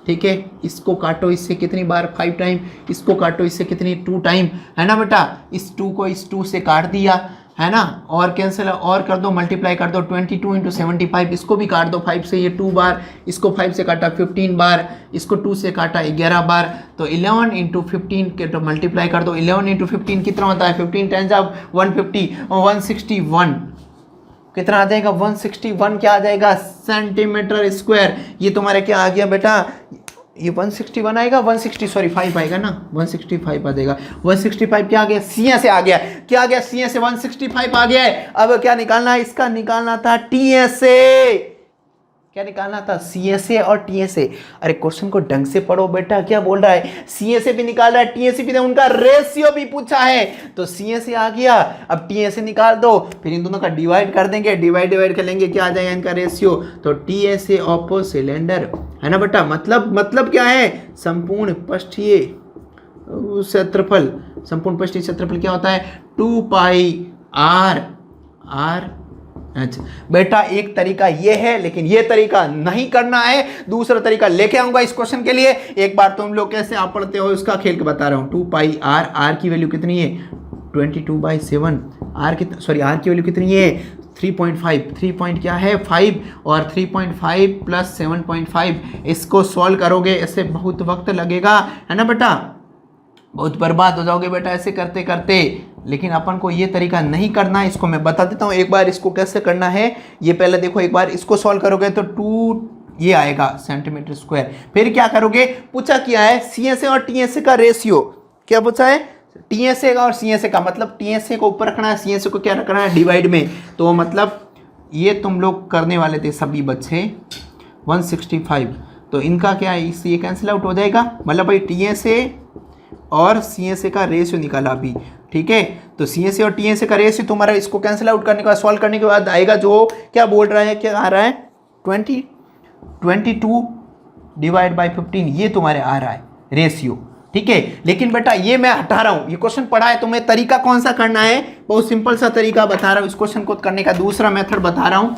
ठीक है। इसको काटो इससे कितनी बार 5 टाइम, इसको काटो इससे कितनी 2 टाइम, है ना बेटा। इस 2 को इस 2 से काट दिया, है ना, और कैंसिल और कर दो, मल्टीप्लाई कर दो 22 इंटू 75, इसको भी काट दो 5 से, ये 2 बार, इसको 5 से काटा 15 बार, इसको 2 से काटा 11 बार, तो 11 इंटू 15 के तो मल्टीप्लाई कर दो, 11 इंटू 15 कितना होता है, 15 10 जब 150 और 161 कितना आ जाएगा, 161 क्या आ जाएगा सेंटीमीटर स्क्वायर। ये तुम्हारे क्या आ गया बेटा, ये 161 आएगा, 5 आएगा ना, 165 आ जाएगा। 165 क्या आ गया, सी से आ गया, क्या आ गया, सी से 165 आ गया है। अब क्या निकालना है, इसका निकालना था टीएसए, क्या निकालना था, सीएसए और टीएसए। अरे क्वेश्चन को ढंग से पढ़ो बेटा, क्या बोल रहा है, सीएसए भी निकाल रहा है, टीएसए भी, उनका रेशियो भी पूछा है, तो सीएसए आ गया। अब टीएसए निकाल दो, फिर इन दोनों का डिवाइड कर देंगे, डिवाइड कर लेंगे, क्या आ जाएगा इनका रेशियो, तो टीएसए ऑफ सिलेंडर, है ना बेटा। मतलब क्या है, संपूर्ण पृष्ठीय क्षेत्रफल, संपूर्ण पृष्ठीय क्षेत्रफल क्या होता है 2 पाई आर अच्छा बेटा, एक तरीका ये है, लेकिन ये तरीका नहीं करना है, दूसरा तरीका लेके आऊंगा इस क्वेश्चन के लिए। एक बार तुम लोग कैसे आप पढ़ते हो उसका खेल के बता रहा हूं। 2 पाई आर की वैल्यू कितनी है 22/7, आर की वैल्यू कितनी है 3.5, 3 पॉइंट क्या है 5 और 3.5 प्लस 7.5, इसको सॉल्व करोगे ऐसे बहुत वक्त लगेगा, है ना बेटा, बहुत बर्बाद हो जाओगे बेटा ऐसे करते करते। लेकिन अपन को ये तरीका नहीं करना है, इसको मैं बता देता हूँ एक बार इसको कैसे करना है। ये पहले देखो, एक बार इसको सॉल्व करोगे तो 2 ये आएगा सेंटीमीटर स्क्वायर। फिर क्या करोगे, पूछा क्या है सीएसए और टीएसए का रेशियो, क्या पूछा है टीएसए का और सीएसए का, मतलब टीएसए को ऊपर रखना है, सीएसए को क्या रखना है डिवाइड में। तो मतलब ये तुम लोग करने वाले थे सभी बच्चे 165, तो इनका क्या है, इससे ये कैंसिल आउट हो जाएगा, मतलब भाई टीएसए और सीएसए का रेशियो निकाला अभी, ठीक है। तो सीएसए और टीएसए का रेशियो तुम्हारा, इसको कैंसिल आउट करने के बाद सॉल्व करने के बाद आएगा जो क्या बोल रहा है, क्या आ रहा है 22 डिवाइड बाई 15, ये तुम्हारे आ रहा है रेशियो, ठीक है। लेकिन बेटा ये मैं हटा रहा हूं, ये क्वेश्चन पढ़ा है, तुम्हें तरीका कौन सा करना है, बहुत सिंपल सा तरीका बता रहा हूं, इस क्वेश्चन को करने का दूसरा मेथड बता रहा हूं।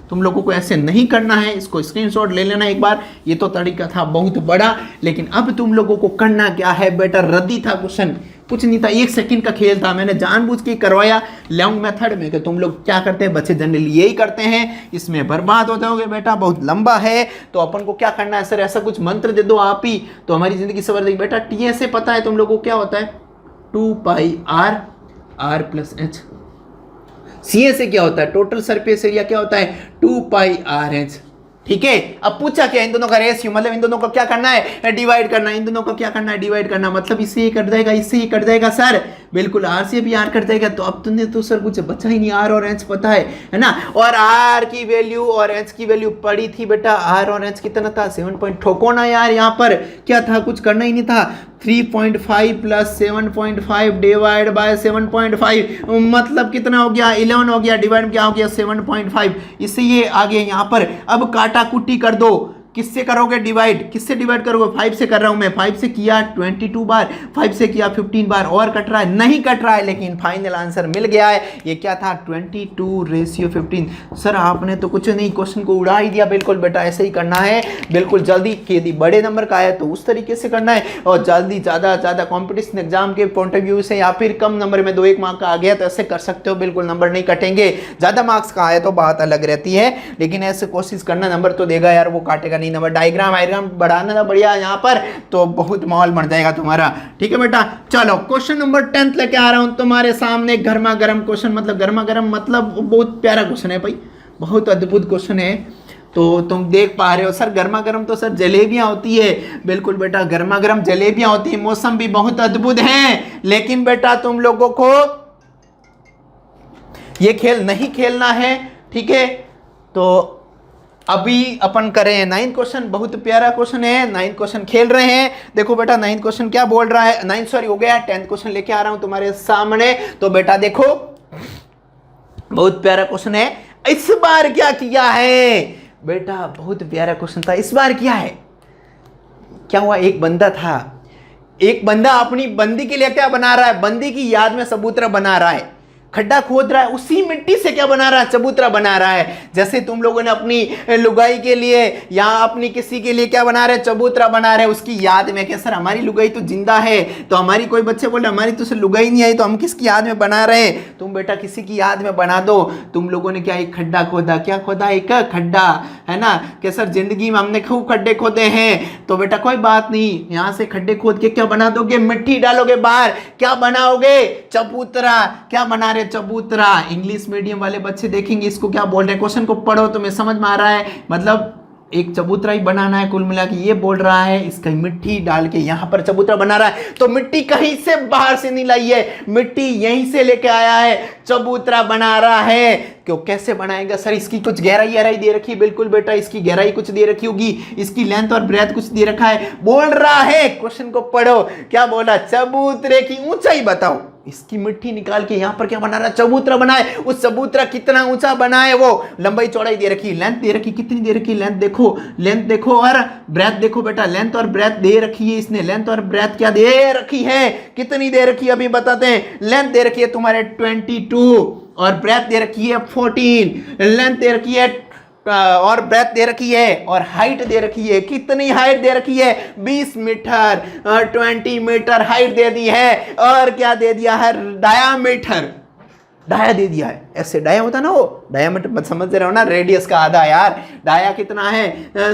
तुम लोगों को ऐसे नहीं करना है, इसको स्क्रीनशॉट ले लेना एक बार। ये तो तरीका था बहुत बड़ा, लेकिन अब तुम लोगों को करना क्या है बेटा, रद्दी था क्वेश्चन, कुछ नहीं था, 1 सेकंड का खेल था, मैंने जानबूझ के करवाया लॉन्ग मेथड में, कि तुम लोग क्या करते हैं, बच्चे जनरली यही करते हैं, इसमें बर्बाद हो जाओगे बेटा, बहुत लंबा है। तो अपन को क्या करना है, सर ऐसा कुछ मंत्र दे दो आप ही तो हमारी जिंदगी सवर जाएगी बेटा। टीएसए पता है तुम लोगों को क्या होता है 2 pi are plus H. CSA क्या होता है, टोटल सरफेस एरिया क्या होता है 2 पाई आर एच, ठीक है। अब पूछा क्या, इन दोनों का रेशियो, मतलब इन दोनों को क्या करना है डिवाइड करना, इन दोनों को क्या करना है डिवाइड करना, मतलब इससे ये कट जाएगा, इससे ही कट जाएगा सर, बिल्कुल आर से भी आर कट जाएगा। तो अब तुमने तो सर कुछ बचा ही नहीं, आर और एच पता है ना, और आर की वैल्यू और एच की वैल्यू पड़ी थी बेटा, आर और एच कितना था 7 पॉइंट, ठोको ना यार, यहाँ पर क्या था, कुछ करना ही नहीं था, 3.5 प्लस 7.5 डिवाइड बाय 7.5, मतलब कितना हो गया 11 हो गया, डिवाइड क्या हो गया 7.5, इससे ये आ गया यहाँ पर। अब काटा कुटी कर दो, किससे करोगे डिवाइड, किससे डिवाइड करोगे, 5 से कर रहा हूं मैं, 5 से किया 22 बार, 5 से किया 15 बार, और कट रहा है नहीं कट रहा है, लेकिन फाइनल आंसर मिल गया है। ये क्या था 22:15। सर आपने तो कुछ नहीं, क्वेश्चन को उड़ा ही दिया, बिल्कुल बेटा ऐसे ही करना है, बिल्कुल जल्दी, यदि बड़े नंबर का है तो उस तरीके से करना है, और जल्दी ज़्यादा कॉम्पिटिशन एग्जाम के पॉइंट ऑफ व्यू से, या फिर कम नंबर में 2-1 मार्क का आ गया तो ऐसे कर सकते हो, बिल्कुल नंबर नहीं कटेंगे। ज़्यादा मार्क्स का आया तो बात अलग रहती है, लेकिन ऐसे कोशिश करना, नंबर तो देगा यार, वो काटेगा नहीं नंबर। डायग्राम बढ़ाना था बढ़िया यहाँ पर, तो बहुत माहौल बन जाएगा तुम्हारा, ठीक है बेटा। चलो क्वेश्चन नंबर 10 लेके आ रहा हूं तुम्हारे सामने, गर्मा गर्म क्वेश्चन, मतलब गर्मा गर्म मतलब बहुत प्यारा क्वेश्चन है भाई, बहुत अद्भुत क्वेश्चन है। तो तुम देख पा रहे हो सर, गर्मा गर्म तो सर जलेबियां होती है, बिल्कुल बेटा गर्मा गर्म जलेबियां होती है, मौसम भी बहुत अद्भुत है, लेकिन बेटा तुम लोगों को ये खेल नहीं खेलना है, ठीक है। तो अभी अपन करें 9th क्वेश्चन, बहुत प्यारा क्वेश्चन है, 9th क्वेश्चन खेल रहे हैं। देखो बेटा 9th क्वेश्चन क्या बोल रहा है, 9th सॉरी हो गया, 10th क्वेश्चन लेके आ रहा हूं तुम्हारे सामने। तो बेटा देखो बहुत प्यारा क्वेश्चन है, इस बार क्या किया है बेटा, बहुत प्यारा क्वेश्चन था, इस बार क्या है, क्या हुआ, एक बंदा था, एक बंदा अपनी बंदी के लिए क्या बना रहा है, बंदी की याद में सबूतरा बना रहा है, खड्डा खोद रहा है, उसी मिट्टी से क्या बना रहा है, चबूतरा बना रहा है। जैसे तुम लोगों ने अपनी लुगाई के लिए या अपनी किसी के लिए क्या बना रहे, चबूतरा बना रहे, उसकी याद में। क्या सर हमारी लुगाई तो जिंदा है, तो हमारी कोई बच्चे बोले हमारी तो लुगाई नहीं आई तो हम किसकी याद में बना रहे हैं, तुम बेटा किसी की याद में बना दो। तुम लोगों ने क्या एक खड्डा खोदा, क्या खोदा, एक खड्डा, है ना। कि सर जिंदगी में हमने खूब खड्डे खोदे हैं, तो बेटा कोई बात नहीं, यहां से खड्डे खोद के क्या बना दोगे, मिट्टी डालोगे बाहर, क्या बनाओगे, चबूतरा। क्या बना रहे, चबूतरा। इंग्लिश मीडियम वाले बच्चे देखेंगे इसको क्या बोल रहे हैं, क्वेश्चन को पढ़ो तुम्हें समझ में आ रहा है, मतलब एक चबूतरा ही बनाना है कुल मिला के, ये बोल रहा है इसका मिट्टी डाल के यहां पर चबूतरा बना रहा है। तो मिट्टी कहीं से बाहर से नहीं लाई है, मिट्टी यहीं से लेके आया है, चबूतरा बना रहा है। क्यों, कैसे बनाएगा सर, इसकी कुछ गहराई दे रखी है, बिल्कुल बेटा इसकी गहराई कुछ दे रखी होगी, इसकी लेंथ और ब्रेथ कुछ दे रखा है। बोल रहा है, क्वेश्चन को पढ़ो, क्या बोला, चबूतरे की ऊंचाई बताओ। इसकी मिट्टी निकाल के यहां पर क्या बना रहा है, चबूतरा बनाए। उस चबूतरा कितना ऊंचा बनाए, वो लंबाई चौड़ाई दे रखी, लेंथ दे रखी, कितनी दे रखी, लेंथ देखो, लेंथ देखो और ब्रेथ देखो बेटा, लेंथ और ब्रेथ दे रखी है इसने। लेंथ और ब्रेथ क्या दे रखी है, कितनी दे रखी है अभी बताते हैं। लेंथ दे रखी है तुम्हारे 22 और ब्रेथ दे रखी है 14, लेंथ दे रखी है और ब्रेथ दे रखी है और हाइट दे रखी है। कितनी हाइट दे रखी है, 20 मीटर और 20 मीटर हाइट दे दी है। और क्या दे दिया है, डायामीटर, डाया दे दिया है। ऐसे डाया होता ना, वो डायामीटर समझ रहे हो ना, रेडियस का आधा यार। डाया कितना है,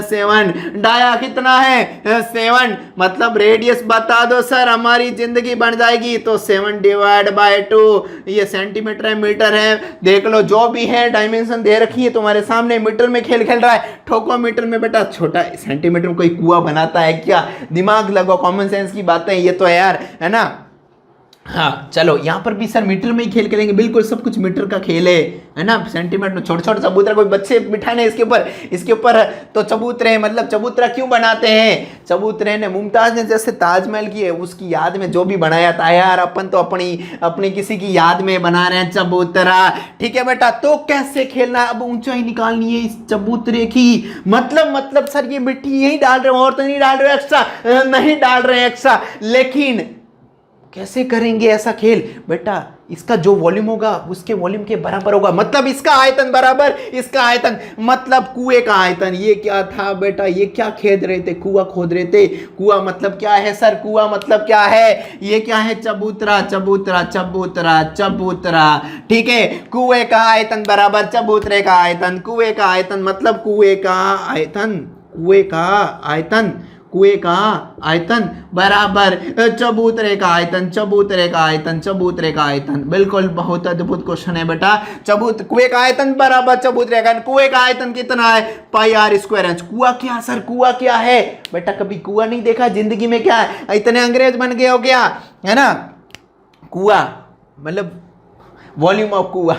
7। डाया कितना है, 7, मतलब रेडियस बता दो सर, हमारी जिंदगी बन जाएगी। तो 7 डिवाइड बाय 2, ये सेंटीमीटर है, मीटर है, देख लो जो भी है, डायमेंशन दे रखी है तुम्हारे सामने। मीटर में खेल खेल रहा है, ठोको मीटर में बेटा, छोटा सेंटीमीटर में कोई कुआं बनाता है क्या, दिमाग लगाओ, कॉमन सेंस की बातें ये तो है यार, है ना। हाँ चलो, यहाँ पर भी सर मीटर में ही खेल करेंगे, बिल्कुल सब कुछ मीटर का खेल है ना। सेंटीमीटर में छोटे छोटे चबूतरा, कोई बच्चे बिठाने इसके ऊपर तो चबूतरे, मतलब चबूतरा क्यों बनाते हैं, चबूतरे ने मुमताज ने जैसे ताजमहल की है उसकी याद में जो भी बनाया था यार, अपन तो अपनी किसी की याद में बना रहे हैं चबूतरा। ठीक है बेटा, तो कैसे खेलना है, अब ऊंचाई निकालनी है इस चबूतरे की। मतलब सर ये मिट्टी यही डाल रहे हो और तो नहीं डाल रहे हो एक्स्ट्रा, नहीं डाल रहे हैं एक्स्ट्रा, लेकिन कैसे करेंगे ऐसा खेल बेटा, इसका जो वॉल्यूम होगा उसके वॉल्यूम के बराबर होगा, मतलब इसका आयतन बराबर इसका आयतन, मतलब कुएं का आयतन। ये क्या था बेटा, ये क्या खेद रहे थे, कुआं खोद रहे थे। कुआं मतलब क्या है सर, कुआं मतलब क्या है, ये क्या है, चबूतरा, चबूतरा, चबूतरा, चबूतरा। ठीक है, कुएं का आयतन बराबर चबूतरे का आयतन। कुएं का आयतन मतलब कुएं का आयतन, कुएं का आयतन, कुएं का आयतन बराबर चबूतरे का आयतन, चबूतरे का आयतन, चबूतरे का आयतन। बिल्कुल बहुत अद्भुत क्वेश्चन है बेटा। कुएं का आयतन बराबर चबूतरे का, कुएं का आयतन कितना है, पाई आर स्क्वायर इंच। कुआं क्या सर, कुआं क्या है बेटा, कभी कुआं नहीं देखा जिंदगी में, क्या है इतने अंग्रेज बन गए हो क्या, है ना। कुआं मतलब वॉल्यूम ऑफ कुआ,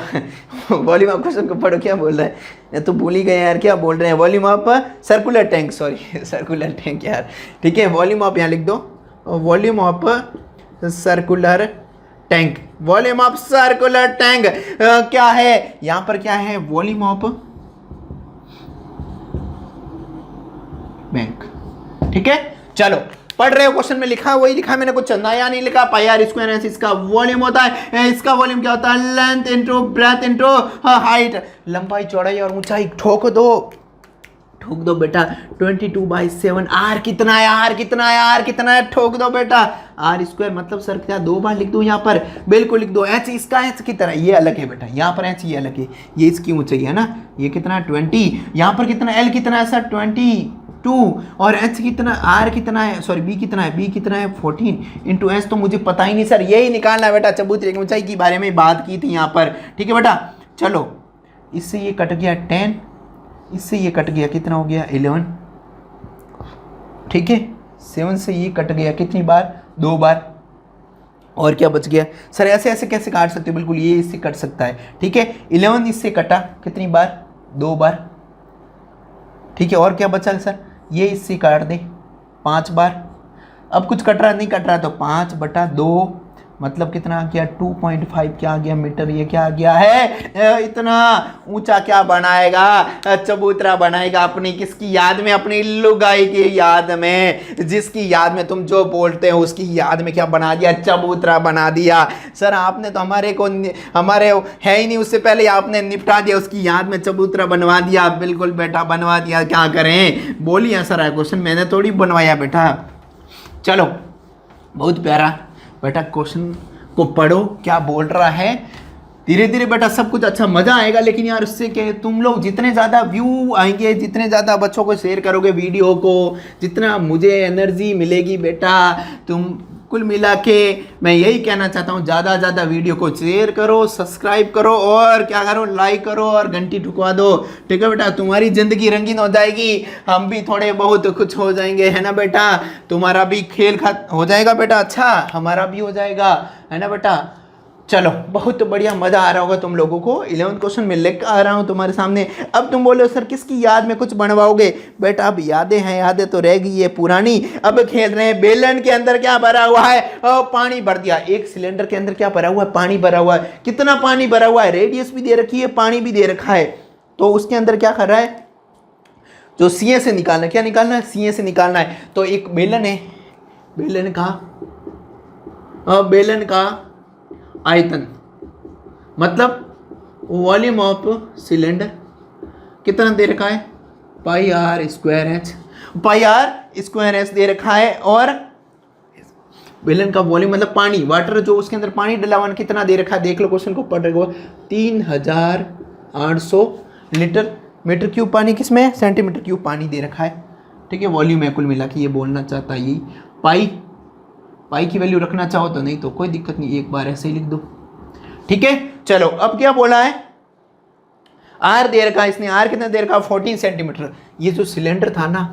वॉल्यूम ऑफ क्वेश्चन को पढ़ो, क्या बोल रहा है, तो भूल ही गए यार, क्या बोल रहे हैं, volume of circular tank, sorry circular tank यार। ठीक है, वॉल्यूम ऑफ यहाँ लिख दो, volume of circular tank, volume of circular tank क्या है, यहाँ पर क्या है, वॉल्यूम ऑफ बैंक। ठीक है, चलो पढ़ रहे हो, क्वेश्चन में लिखा वही लिखा, मैंने कुछ नया नहीं लिखा। पाई आर स्क्वायर इंच इसका वॉल्यूम होता है, इसका वॉल्यूम क्या होता है, length into breadth into height, लंबाई चौड़ाई और ऊंचाई। ठोक दो बेटा, 22/7। आर कितना है, आर कितना है, आर कितना है, ठोक दो बेटा, आर स्क्वायर मतलब सर क्या, 2 बार लिख दो यहाँ पर, बिल्कुल लिख दो। एच इसका एच कितना, ये अलग है बेटा, यहाँ पर एच ये अलग है, ये इसकी ऊंचाई है ना, ये कितना है 20, यहाँ पर कितना, एल कितना है सर 22, और एच कितना, आर कितना है, सॉरी बी कितना है, बी कितना है 14 इंटू एच, तो मुझे पता ही नहीं सर, यही निकालना है बेटा, चबूतरे की ऊंचाई के बारे में बात की थी यहाँ पर। ठीक है बेटा, चलो इससे ये कट गया 10, इससे ये कट गया, कितना हो गया 11। ठीक है, 7 से ये कट गया कितनी बार, 2 बार, और क्या बच गया सर, ऐसे ऐसे कैसे काट सकते हो, बिल्कुल ये इससे कट सकता है। ठीक है, 11 इससे कटा कितनी बार, 2 बार। ठीक है, और क्या बचा सर, ये इससे काट दे 5 बार। अब कुछ कट रहा नहीं कट रहा, तो 5/2 मतलब कितना आ गया 2.5 क्या आ गया मीटर, ये क्या आ गया है इतना ऊंचा क्या बनाएगा, चबूतरा बनाएगा अपनी किसकी याद में, अपनी लुगाई की याद में, जिसकी याद में तुम जो बोलते हो उसकी याद में क्या बना दिया, चबूतरा बना दिया। सर आपने तो हमारे है ही नहीं, उससे पहले आपने निपटा दिया, उसकी याद में चबूतरा बनवा दिया। बिल्कुल बेटा बनवा दिया, क्या करें, बोलिए सर है क्वेश्चन, मैंने थोड़ी बनवाया बेटा। चलो बहुत प्यारा बेटा, क्वेश्चन को पढ़ो क्या बोल रहा है, धीरे धीरे बेटा सब कुछ अच्छा मजा आएगा। लेकिन यार उससे क्या, तुम लोग जितने ज़्यादा व्यू आएंगे, जितने ज़्यादा बच्चों को शेयर करोगे वीडियो को, जितना मुझे एनर्जी मिलेगी बेटा, तुम कुल मिला के मैं यही कहना चाहता हूँ, ज़्यादा ज़्यादा वीडियो को शेयर करो, सब्सक्राइब करो और क्या करो, लाइक करो और घंटी ठुकवा दो। ठीक है बेटा, तुम्हारी ज़िंदगी रंगीन हो जाएगी, हम भी थोड़े बहुत कुछ हो जाएंगे, है ना बेटा, तुम्हारा भी खेल हो जाएगा बेटा, अच्छा हमारा भी हो जाएगा, है ना बेटा। चलो बहुत बढ़िया, मज़ा आ रहा होगा तुम लोगों को। 11th क्वेश्चन में लेकर आ रहा हूँ तुम्हारे सामने। अब तुम बोलो सर किसकी याद में कुछ बनवाओगे, बेटा अब यादें हैं, यादें तो रह गई है पुरानी। अब खेल रहे हैं, बेलन के अंदर क्या भरा हुआ है, पानी भर दिया। एक सिलेंडर के अंदर क्या भरा हुआ है, पानी भरा हुआ है। कितना पानी भरा हुआ है, रेडियस भी दे रखी है, पानी भी दे रखा है। तो उसके अंदर क्या कर रहा है, जो सीए से निकालना है, क्या निकालना है, सीए से निकालना है। तो एक बेलन है, बेलन का आयतन मतलब वॉल्यूम ऑफ सिलेंडर कितना दे रखा है, पाई आर स्क्वायर एच दे रखा है। और बेलन का वॉल्यूम मतलब पानी, वाटर जो उसके अंदर पानी डला हुआ कितना दे रखा है, देख लो क्वेश्चन को पढ़ रहे हो, 3800 लीटर, मीटर क्यूब पानी किसमें, सेंटीमीटर क्यूब पानी दे रखा है। ठीक है, वॉल्यूम है कुल मिला के, ये बोलना चाहता है यही। पाई की वैल्यू रखना चाहो तो, नहीं तो कोई दिक्कत नहीं, एक बार ऐसे ही लिख दो। ठीक है, चलो अब क्या बोला है, आर दे रखा है इसने, आर कितना दे रखा, 14 सेंटीमीटर। ये जो सिलेंडर था ना,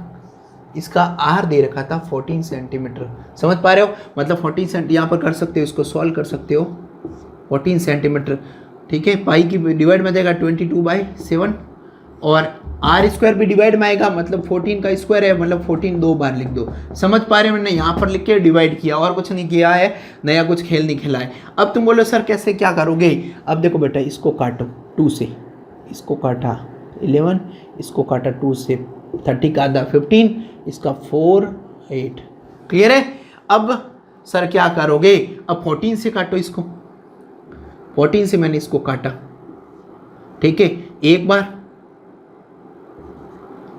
इसका आर दे रखा था 14 सेंटीमीटर, समझ पा रहे हो, मतलब 14 सेंटी यहाँ पर कर सकते हो, इसको सॉल्व कर सकते हो, 14 सेंटीमीटर। ठीक है, पाई की डिवाइड में जाएगा 22/7 और आर स्क्वायर भी डिवाइड में आएगा, मतलब 14 का स्क्वायर है, मतलब 14 दो बार लिख दो। समझ पा रहे हो, मैंने यहाँ पर लिख के डिवाइड किया और कुछ नहीं किया है, नया कुछ खेल नहीं खेला है। अब तुम बोलो सर कैसे क्या करोगे, अब देखो बेटा इसको काटो 2 से, इसको काटा 11, इसको काटा 2 से, 30 का आधा 15, इसका 4 8, क्लियर है। अब सर क्या करोगे, अब 14 से काटो इसको, 14 से मैंने इसको काटा, ठीक है, एक बार,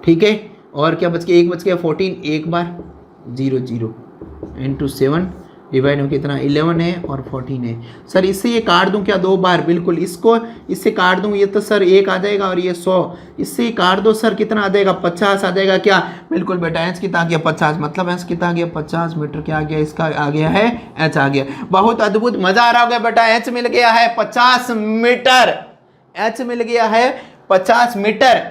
ठीक है, और क्या बच गया, एक बच गया 14, एक बार 0 0 इंटू 7 डिवाइड में कितना 11 है और 14 है। सर इससे ये काट दूं क्या, 2 बार, बिल्कुल, इसको इससे काट दूं, ये तो सर 1 आ जाएगा और ये 100, इससे ही काट दो सर, कितना आ जाएगा 50 आ जाएगा क्या, बिल्कुल बेटा, एच कितना आ गया 50, मतलब एच कितना आ गया 50 मीटर, क्या आ गया, इसका आ गया है एच आ गया। बहुत अद्भुत, मजा आ रहा होगा बेटा, एच मिल गया है 50 मीटर, एच मिल गया है 50 मीटर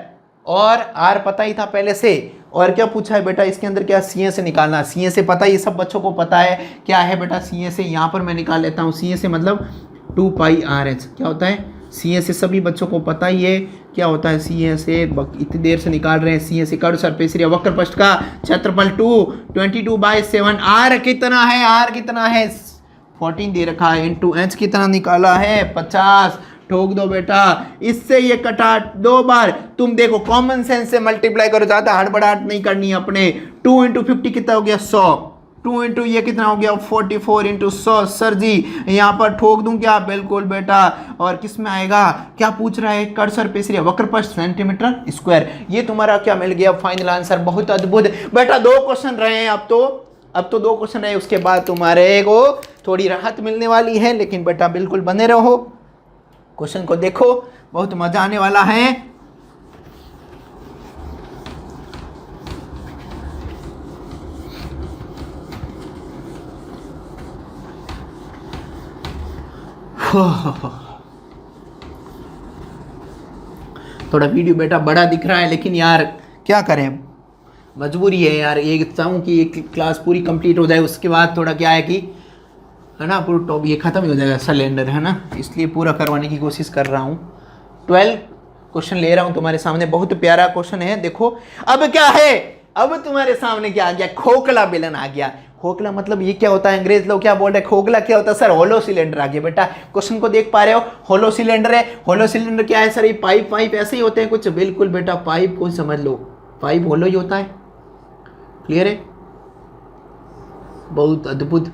और आर पता ही था पहले से। और क्या पूछा है बेटा, इसके अंदर क्या, सीए से निकालना, सीए से पता है, ये सब बच्चों को पता है क्या है बेटा, सीए से यहाँ पर मैं निकाल लेता हूँ, सीए से मतलब 2πRH क्या होता है, सीए से सभी बच्चों को पता ही है क्या होता है। सीए से इतनी देर से निकाल रहे हैं, सीए से कर्व सरफेस एरिया वक्र पृष्ठ का क्षेत्रफल 22/7, आर कितना है, आर कितना है 14 दे रखा है, इंटू एच कितना निकाला है 50, ठोक दो बेटा, इससे ये कटा 2 बार। तुम देखो कॉमन सेंस से मल्टीप्लाई करो, ज़्यादा हड़बड़ाहट नहीं करनी है अपने। 2 × 50 कितना हो गया 100, 2 इंटू ये कितना हो गया 44 इंटू 100। सर जी यहाँ पर ठोक दूं क्या, बिल्कुल बेटा, और किस में आएगा, क्या पूछ रहा है, कर्व सरफेस एरिया वक्र पृष्ठ सेंटीमीटर स्क्वायर। ये तुम्हारा क्या मिल गया फाइनल आंसर, बहुत अद्भुत बेटा। 2 क्वेश्चन रहे हैं, अब तो 2 क्वेश्चन रहे, उसके बाद तुम्हारे को थोड़ी राहत मिलने वाली है, लेकिन बेटा बिल्कुल बने रहो, क्वेश्चन को देखो, बहुत मजा आने वाला है। थोड़ा वीडियो बेटा बड़ा दिख रहा है, लेकिन यार क्या करें, मजबूरी है यार, ये चाहूँ कि एक क्लास पूरी कंप्लीट हो जाए, उसके बाद थोड़ा क्या है कि, है ना, पूरा टॉप ये ख़त्म ही हो जाएगा सिलेंडर, है ना, इसलिए पूरा करवाने की कोशिश कर रहा हूँ। 12 क्वेश्चन ले रहा हूँ तुम्हारे सामने, बहुत प्यारा क्वेश्चन है, देखो। अब क्या है, अब तुम्हारे सामने क्या आ गया, खोखला बेलन आ गया। खोखला मतलब ये क्या होता है, अंग्रेज लोग क्या बोल रहे हैं, खोखला क्या होता है सर, होलो सिलेंडर आ गया। बेटा क्वेश्चन को देख पा रहे हो, होलो सिलेंडर है। होलो सिलेंडर क्या है सर, ये पाइप ऐसे ही होते हैं कुछ, बिल्कुल बेटा पाइप को समझ लो, पाइप होलो ही होता है। क्लियर है, बहुत अद्भुत।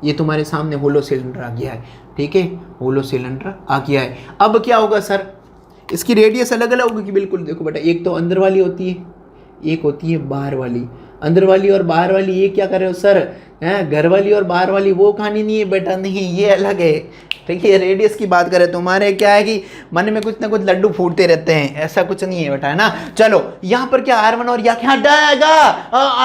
ये तुम्हारे सामने होलो सिलेंडर आ गया है, ठीक है, होलो सिलेंडर आ गया है। अब क्या होगा सर, इसकी रेडियस अलग अलग होगी। बिल्कुल देखो बेटा, एक तो अंदर वाली होती है, एक होती है बाहर वाली। अंदर वाली और बाहर वाली ये क्या कर रहे हो सर, हैं, घर वाली और बाहर वाली वो कहानी नहीं है बेटा, नहीं, ये अलग है। ठीक है, रेडियस की बात करें, तुम्हारे क्या है कि मन में कुछ ना कुछ लड्डू फूटते रहते हैं, ऐसा कुछ नहीं है बेटा, है ना। चलो यहाँ पर क्या R1 और यहाँ क्या जाएगा,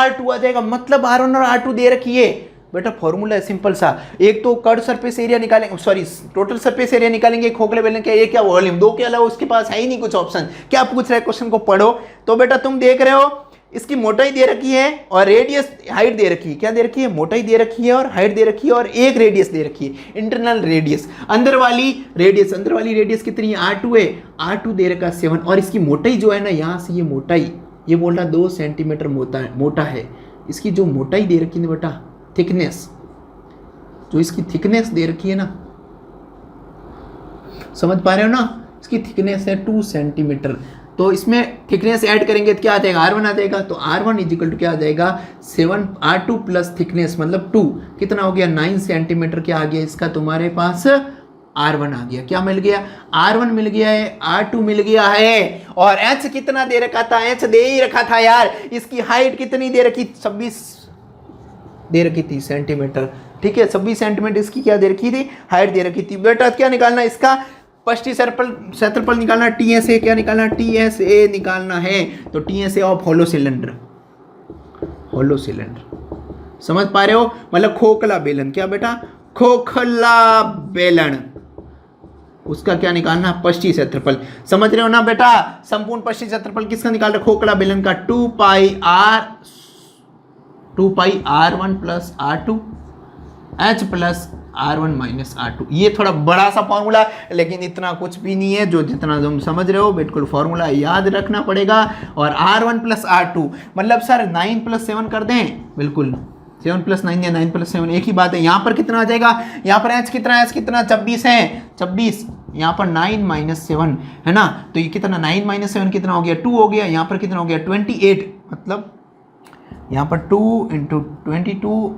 R2 आ जाएगा, मतलब R1 और R2 दे रखी है बेटा। फॉर्मूला है सिंपल सा, एक तो कर्व सरफेस एरिया निकालेंगे, सॉरी टोटल सरफेस एरिया निकालेंगे, खोखले बेलन का, ये क्या वॉल्यूम, दो के अलावा उसके पास है ही नहीं कुछ ऑप्शन। क्या पूछ रहा है, क्वेश्चन को पढ़ो। तो बेटा तुम देख रहे हो, इसकी मोटाई दे रखी है और रेडियस हाइट दे रखी है। क्या दे रखी है, मोटाई दे रखी है और हाइट दे रखी है और एक रेडियस दे रखी है, इंटरनल रेडियस। अंदर वाली रेडियस कितनी है, R2 है, R2 दे रखा 7, और इसकी मोटाई जो है ना, यहाँ से ये मोटाई, ये बोल रहा 2 सेंटीमीटर मोटा है। इसकी जो मोटाई दे रखी है बेटा, थिकनेस, जो इसकी थिकनेस दे रखी है ना, समझ पा रहे हो ना, इसकी थिकनेस है 2 सेंटीमीटर। तो इसमें थिकनेस ऐड करेंगे तो क्या आ जाएगा, R1 आ जाएगा। तो R1 इजिकल टू क्या आ जाएगा, 7 R2 प्लस थिकनेस मतलब 2, कितना हो गया 9 सेंटीमीटर। क्या आ गया इसका तुम्हारे पास, R1 आ गया। क्या मिल गया, R1 मिल गया है, R2 मिल गया है, और H कितना दे रखा था, H दे ही रखा था यार। इसकी हाइट कितनी दे रखी, 26 दे रखी थी सेंटीमीटर, ठीक है, 26 सेंटीमीटर इसकी क्या दे रखी थी, हाइट दे रखी थी। बेटा क्या निकालना, इसका पष्टी क्षेत्रफल निकालना, TSA क्या निकालना, TSA निकालना है। तो TSA of hollow cylinder, hollow cylinder, समझ पा रहे हो, मतलब खोखला बेलन। क्या बेटा, खोखला बेलन, उसका क्या निकालना, पष्टी क्षेत्रफल। समझ रहे हो ना बेटा, संपूर्ण पष्टी क्षेत्रफल किसका निकाल रहे, खोखला बेलन का, 2 पाई R1 plus R2 H plus R1 minus R2। ये थोड़ा बड़ा सा फॉर्मूला, लेकिन इतना कुछ भी नहीं है, जो जितना तुम समझ रहे हो, बिल्कुल फॉर्मूला याद रखना पड़ेगा। और R1 प्लस R2 मतलब सर 9 प्लस 7 कर दें, बिल्कुल 7 प्लस 9 या 9 प्लस 7 एक ही बात है। यहाँ पर कितना आ जाएगा, यहाँ पर H कितना, 26 है, 26, यहाँ पर 9 माइनस 7 है ना, तो ये कितना 9 माइनस 7 कितना हो गया, 2 हो गया। यहाँ पर कितना हो गया 28, मतलब यहाँ पर 2 इंटू 22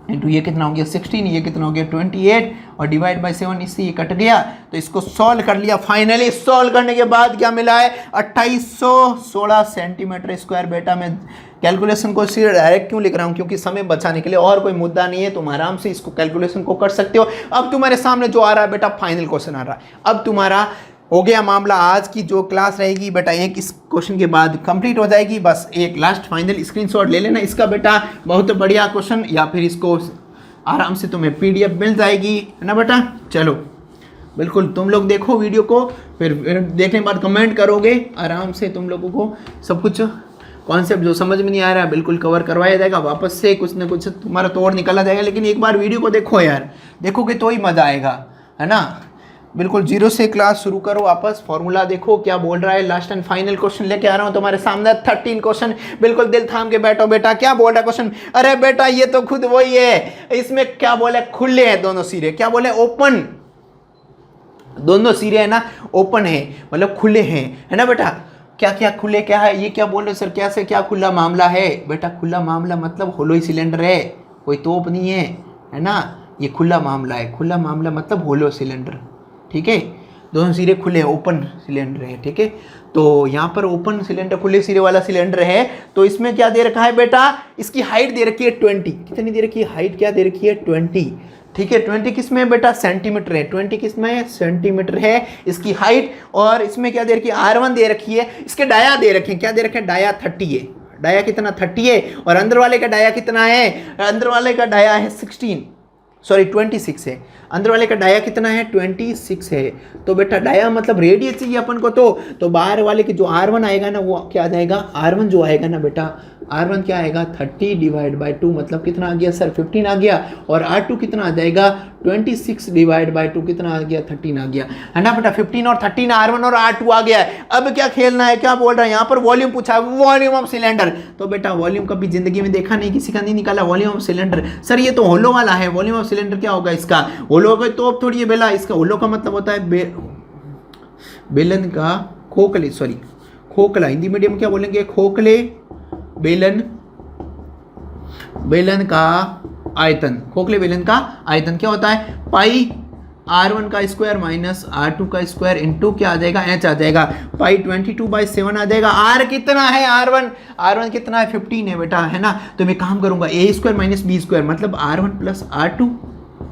इंटू ये कितना हो गया 16, ये कितना हो गया 28, और डिवाइड बाय 7, इससे ये कट गया। तो इसको सॉल्व कर लिया, फाइनली सॉल्व करने के बाद क्या मिला है, 2816 सेंटीमीटर स्क्वायर। बेटा मैं कैलकुलेशन को सीधे डायरेक्ट क्यों लिख रहा हूँ, क्योंकि समय बचाने के लिए, और कोई मुद्दा नहीं है, तुम आराम से इसको कैलकुलेशन को कर सकते हो। अब तुम्हारे सामने जो आ रहा है बेटा, फाइनल क्वेश्चन आ रहा है। अब तुम्हारा हो गया मामला, आज की जो क्लास रहेगी बेटा, एक इस क्वेश्चन के बाद कंप्लीट हो जाएगी। बस एक लास्ट फाइनल स्क्रीनशॉट ले लेना इसका बेटा, बहुत बढ़िया क्वेश्चन, या फिर इसको आराम से तुम्हें PDF मिल जाएगी, है ना बेटा। चलो बिल्कुल तुम लोग देखो वीडियो को, फिर देखने के बाद कमेंट करोगे, आराम से तुम लोगों को सब कुछ कॉन्सेप्ट जो समझ में नहीं आ रहा है बिल्कुल कवर करवाया जाएगा, वापस से कुछ ना कुछ तुम्हारा तोड़ निकाला जाएगा। लेकिन एक बार वीडियो को देखो यार, देखोगे तो ही मज़ा आएगा, है ना। बिल्कुल 0 से क्लास शुरू करो, वापस फॉर्मूला देखो क्या बोल रहा है। लास्ट एंड फाइनल क्वेश्चन लेके आ रहा हूँ तुम्हारे सामने, 13 क्वेश्चन। बिल्कुल दिल थाम के बैठो बेटा। क्या बोल रहा है क्वेश्चन, अरे बेटा ये तो खुद वही है, इसमें क्या बोले, खुले हैं दोनों सिरे, क्या बोले, ओपन, दोनों सिरे है ना ओपन है, मतलब खुले हैं, है ना बेटा। क्या क्या खुले क्या है, ये क्या बोल रहे सर, क्या से क्या खुला मामला है बेटा। खुला मामला मतलब होलो सिलेंडर है, कोई तोप नहीं है ना, ये खुला मामला है। खुला मामला मतलब होलो सिलेंडर, ठीक है, दोनों सिरे खुले, ओपन सिलेंडर है, ठीक है। तो यहाँ पर ओपन सिलेंडर, खुले सिरे वाला सिलेंडर है, तो इसमें क्या दे रखा है बेटा, इसकी हाइट दे रखी है 20। कितनी दे रखी है हाइट, क्या दे रखी है 20, ठीक है। 20 किस में है बेटा, सेंटीमीटर है, 20 किस में है, सेंटीमीटर है इसकी हाइट। और इसमें क्या दे रखी है, R1 दे रखी है, इसके डाया दे रखे हैं, क्या दे रखे हैं, डाया 30 है। डाया कितना 30 है, और अंदर वाले का डाया कितना है, अंदर वाले का डाया है 26 है। अंदर वाले का डाया कितना है 26 है। तो बेटा डाया मतलब रेडियस चाहिए अपन को, तो बाहर वाले की जो R1 आएगा ना, वो क्या आ जाएगा, R1 जो आएगा ना बेटा, R1 क्या आएगा 30 डिवाइड बाई 2 मतलब कितना आ गया सर 15 आ गया, और R2 कितना आ जाएगा 26 डिवाइड बाई 2 कितना आ गया 13 आ गया, है ना बेटा। 15 और 13 R1 और R2 आ गया है। अब क्या खेलना है, क्या बोल रहा है यहाँ पर, वॉल्यूम पूछा है, वॉल्यूम ऑफ सिलेंडर। तो बेटा वॉल्यूम कभी जिंदगी में देखा नहीं, किसी का नहीं निकाला वॉल्यूम ऑफ सिलेंडर। सर ये तो होलो वाला है, वॉल्यूम ऑफ सिलेंडर क्या होगा इसका, होलो का तो थोड़ी है बेला, इसका होलो का मतलब होता है बेलन का खोखले, सॉरी खोखला, हिंदी मीडियम क्या बोलेंगे, खोखले बेलन, बेलन का आयतन, खोखले बेलन का आयतन क्या होता है, पाई R1 का स्क्वायर माइनस R2 का स्क्वायर इंटू क्या आ जाएगा, H आ जाएगा, पाई 22/7 आ जाएगा। R कितना है, R1 कितना है 15 है बेटा, है ना। तो मैं काम करूंगा a square minus b square मतलब R1 प्लस R2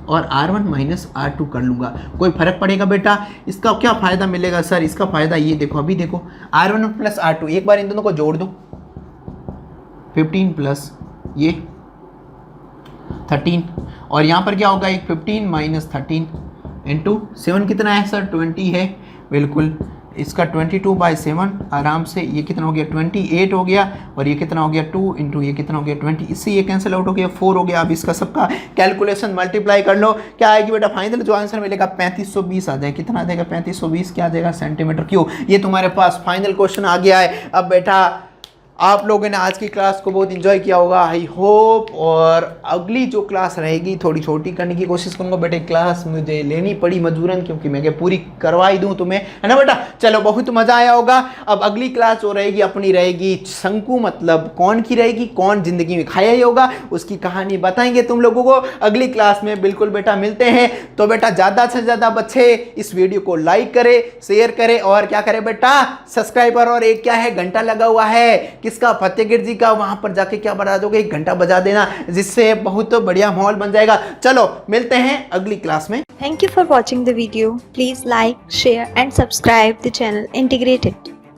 और R1 माइनस R2 कर लूंगा, कोई फर्क पड़ेगा बेटा। इसका क्या फायदा मिलेगा सर, इसका फायदा ये देखो, अभी देखो R1 प्लस R2, एक बार इन दोनों को जोड़ दो, 15 प्लस ये 13, और यहाँ पर क्या होगा एक 15 माइनस 13 इंटू 7 कितना है सर 20 है, बिल्कुल इसका 22/7 आराम से, ये कितना हो गया 28 हो गया, और ये कितना हो गया 2 इंटू ये कितना हो गया 20, इससे ये कैंसिल आउट हो गया 4 हो गया। अब इसका सबका कैलकुलेशन मल्टीप्लाई कर लो, क्या आएगी बेटा फाइनल जो आंसर मिलेगा 3520 आ जाएगा, कितना आ जाएगा 3520 क्या आ जाएगा सेंटीमीटर क्यूब। ये तुम्हारे पास फाइनल क्वेश्चन आ गया है। अब बेटा आप लोगों ने आज की क्लास को बहुत इंजॉय किया होगा आई होप, और अगली जो क्लास रहेगी थोड़ी छोटी करने की कोशिश करूंगा बेटे, क्लास मुझे लेनी पड़ी मजबूरन क्योंकि मैं पूरी करवाई दूं तुम्हें, है ना बेटा। चलो बहुत मजा आया होगा। अब अगली क्लास जो रहेगी अपनी रहेगी शंकु, मतलब कौन की रहेगी, कौन जिंदगी में खाया ही होगा, उसकी कहानी बताएंगे तुम लोगों को अगली क्लास में। बिल्कुल बेटा मिलते हैं। तो बेटा ज़्यादा से ज़्यादा बच्चे इस वीडियो को लाइक करें, शेयर करें, और क्या करें बेटा सब्सक्राइबर, और एक क्या है घंटा लगा हुआ है किसका, फतेहगिर जी का, वहां पर जाके क्या बजा दोगे, एक घंटा बजा देना, जिससे बहुत बढ़िया माहौल बन जाएगा। चलो मिलते हैं अगली क्लास में। Thank you for watching the video. Please like, share and subscribe the channel Integrated.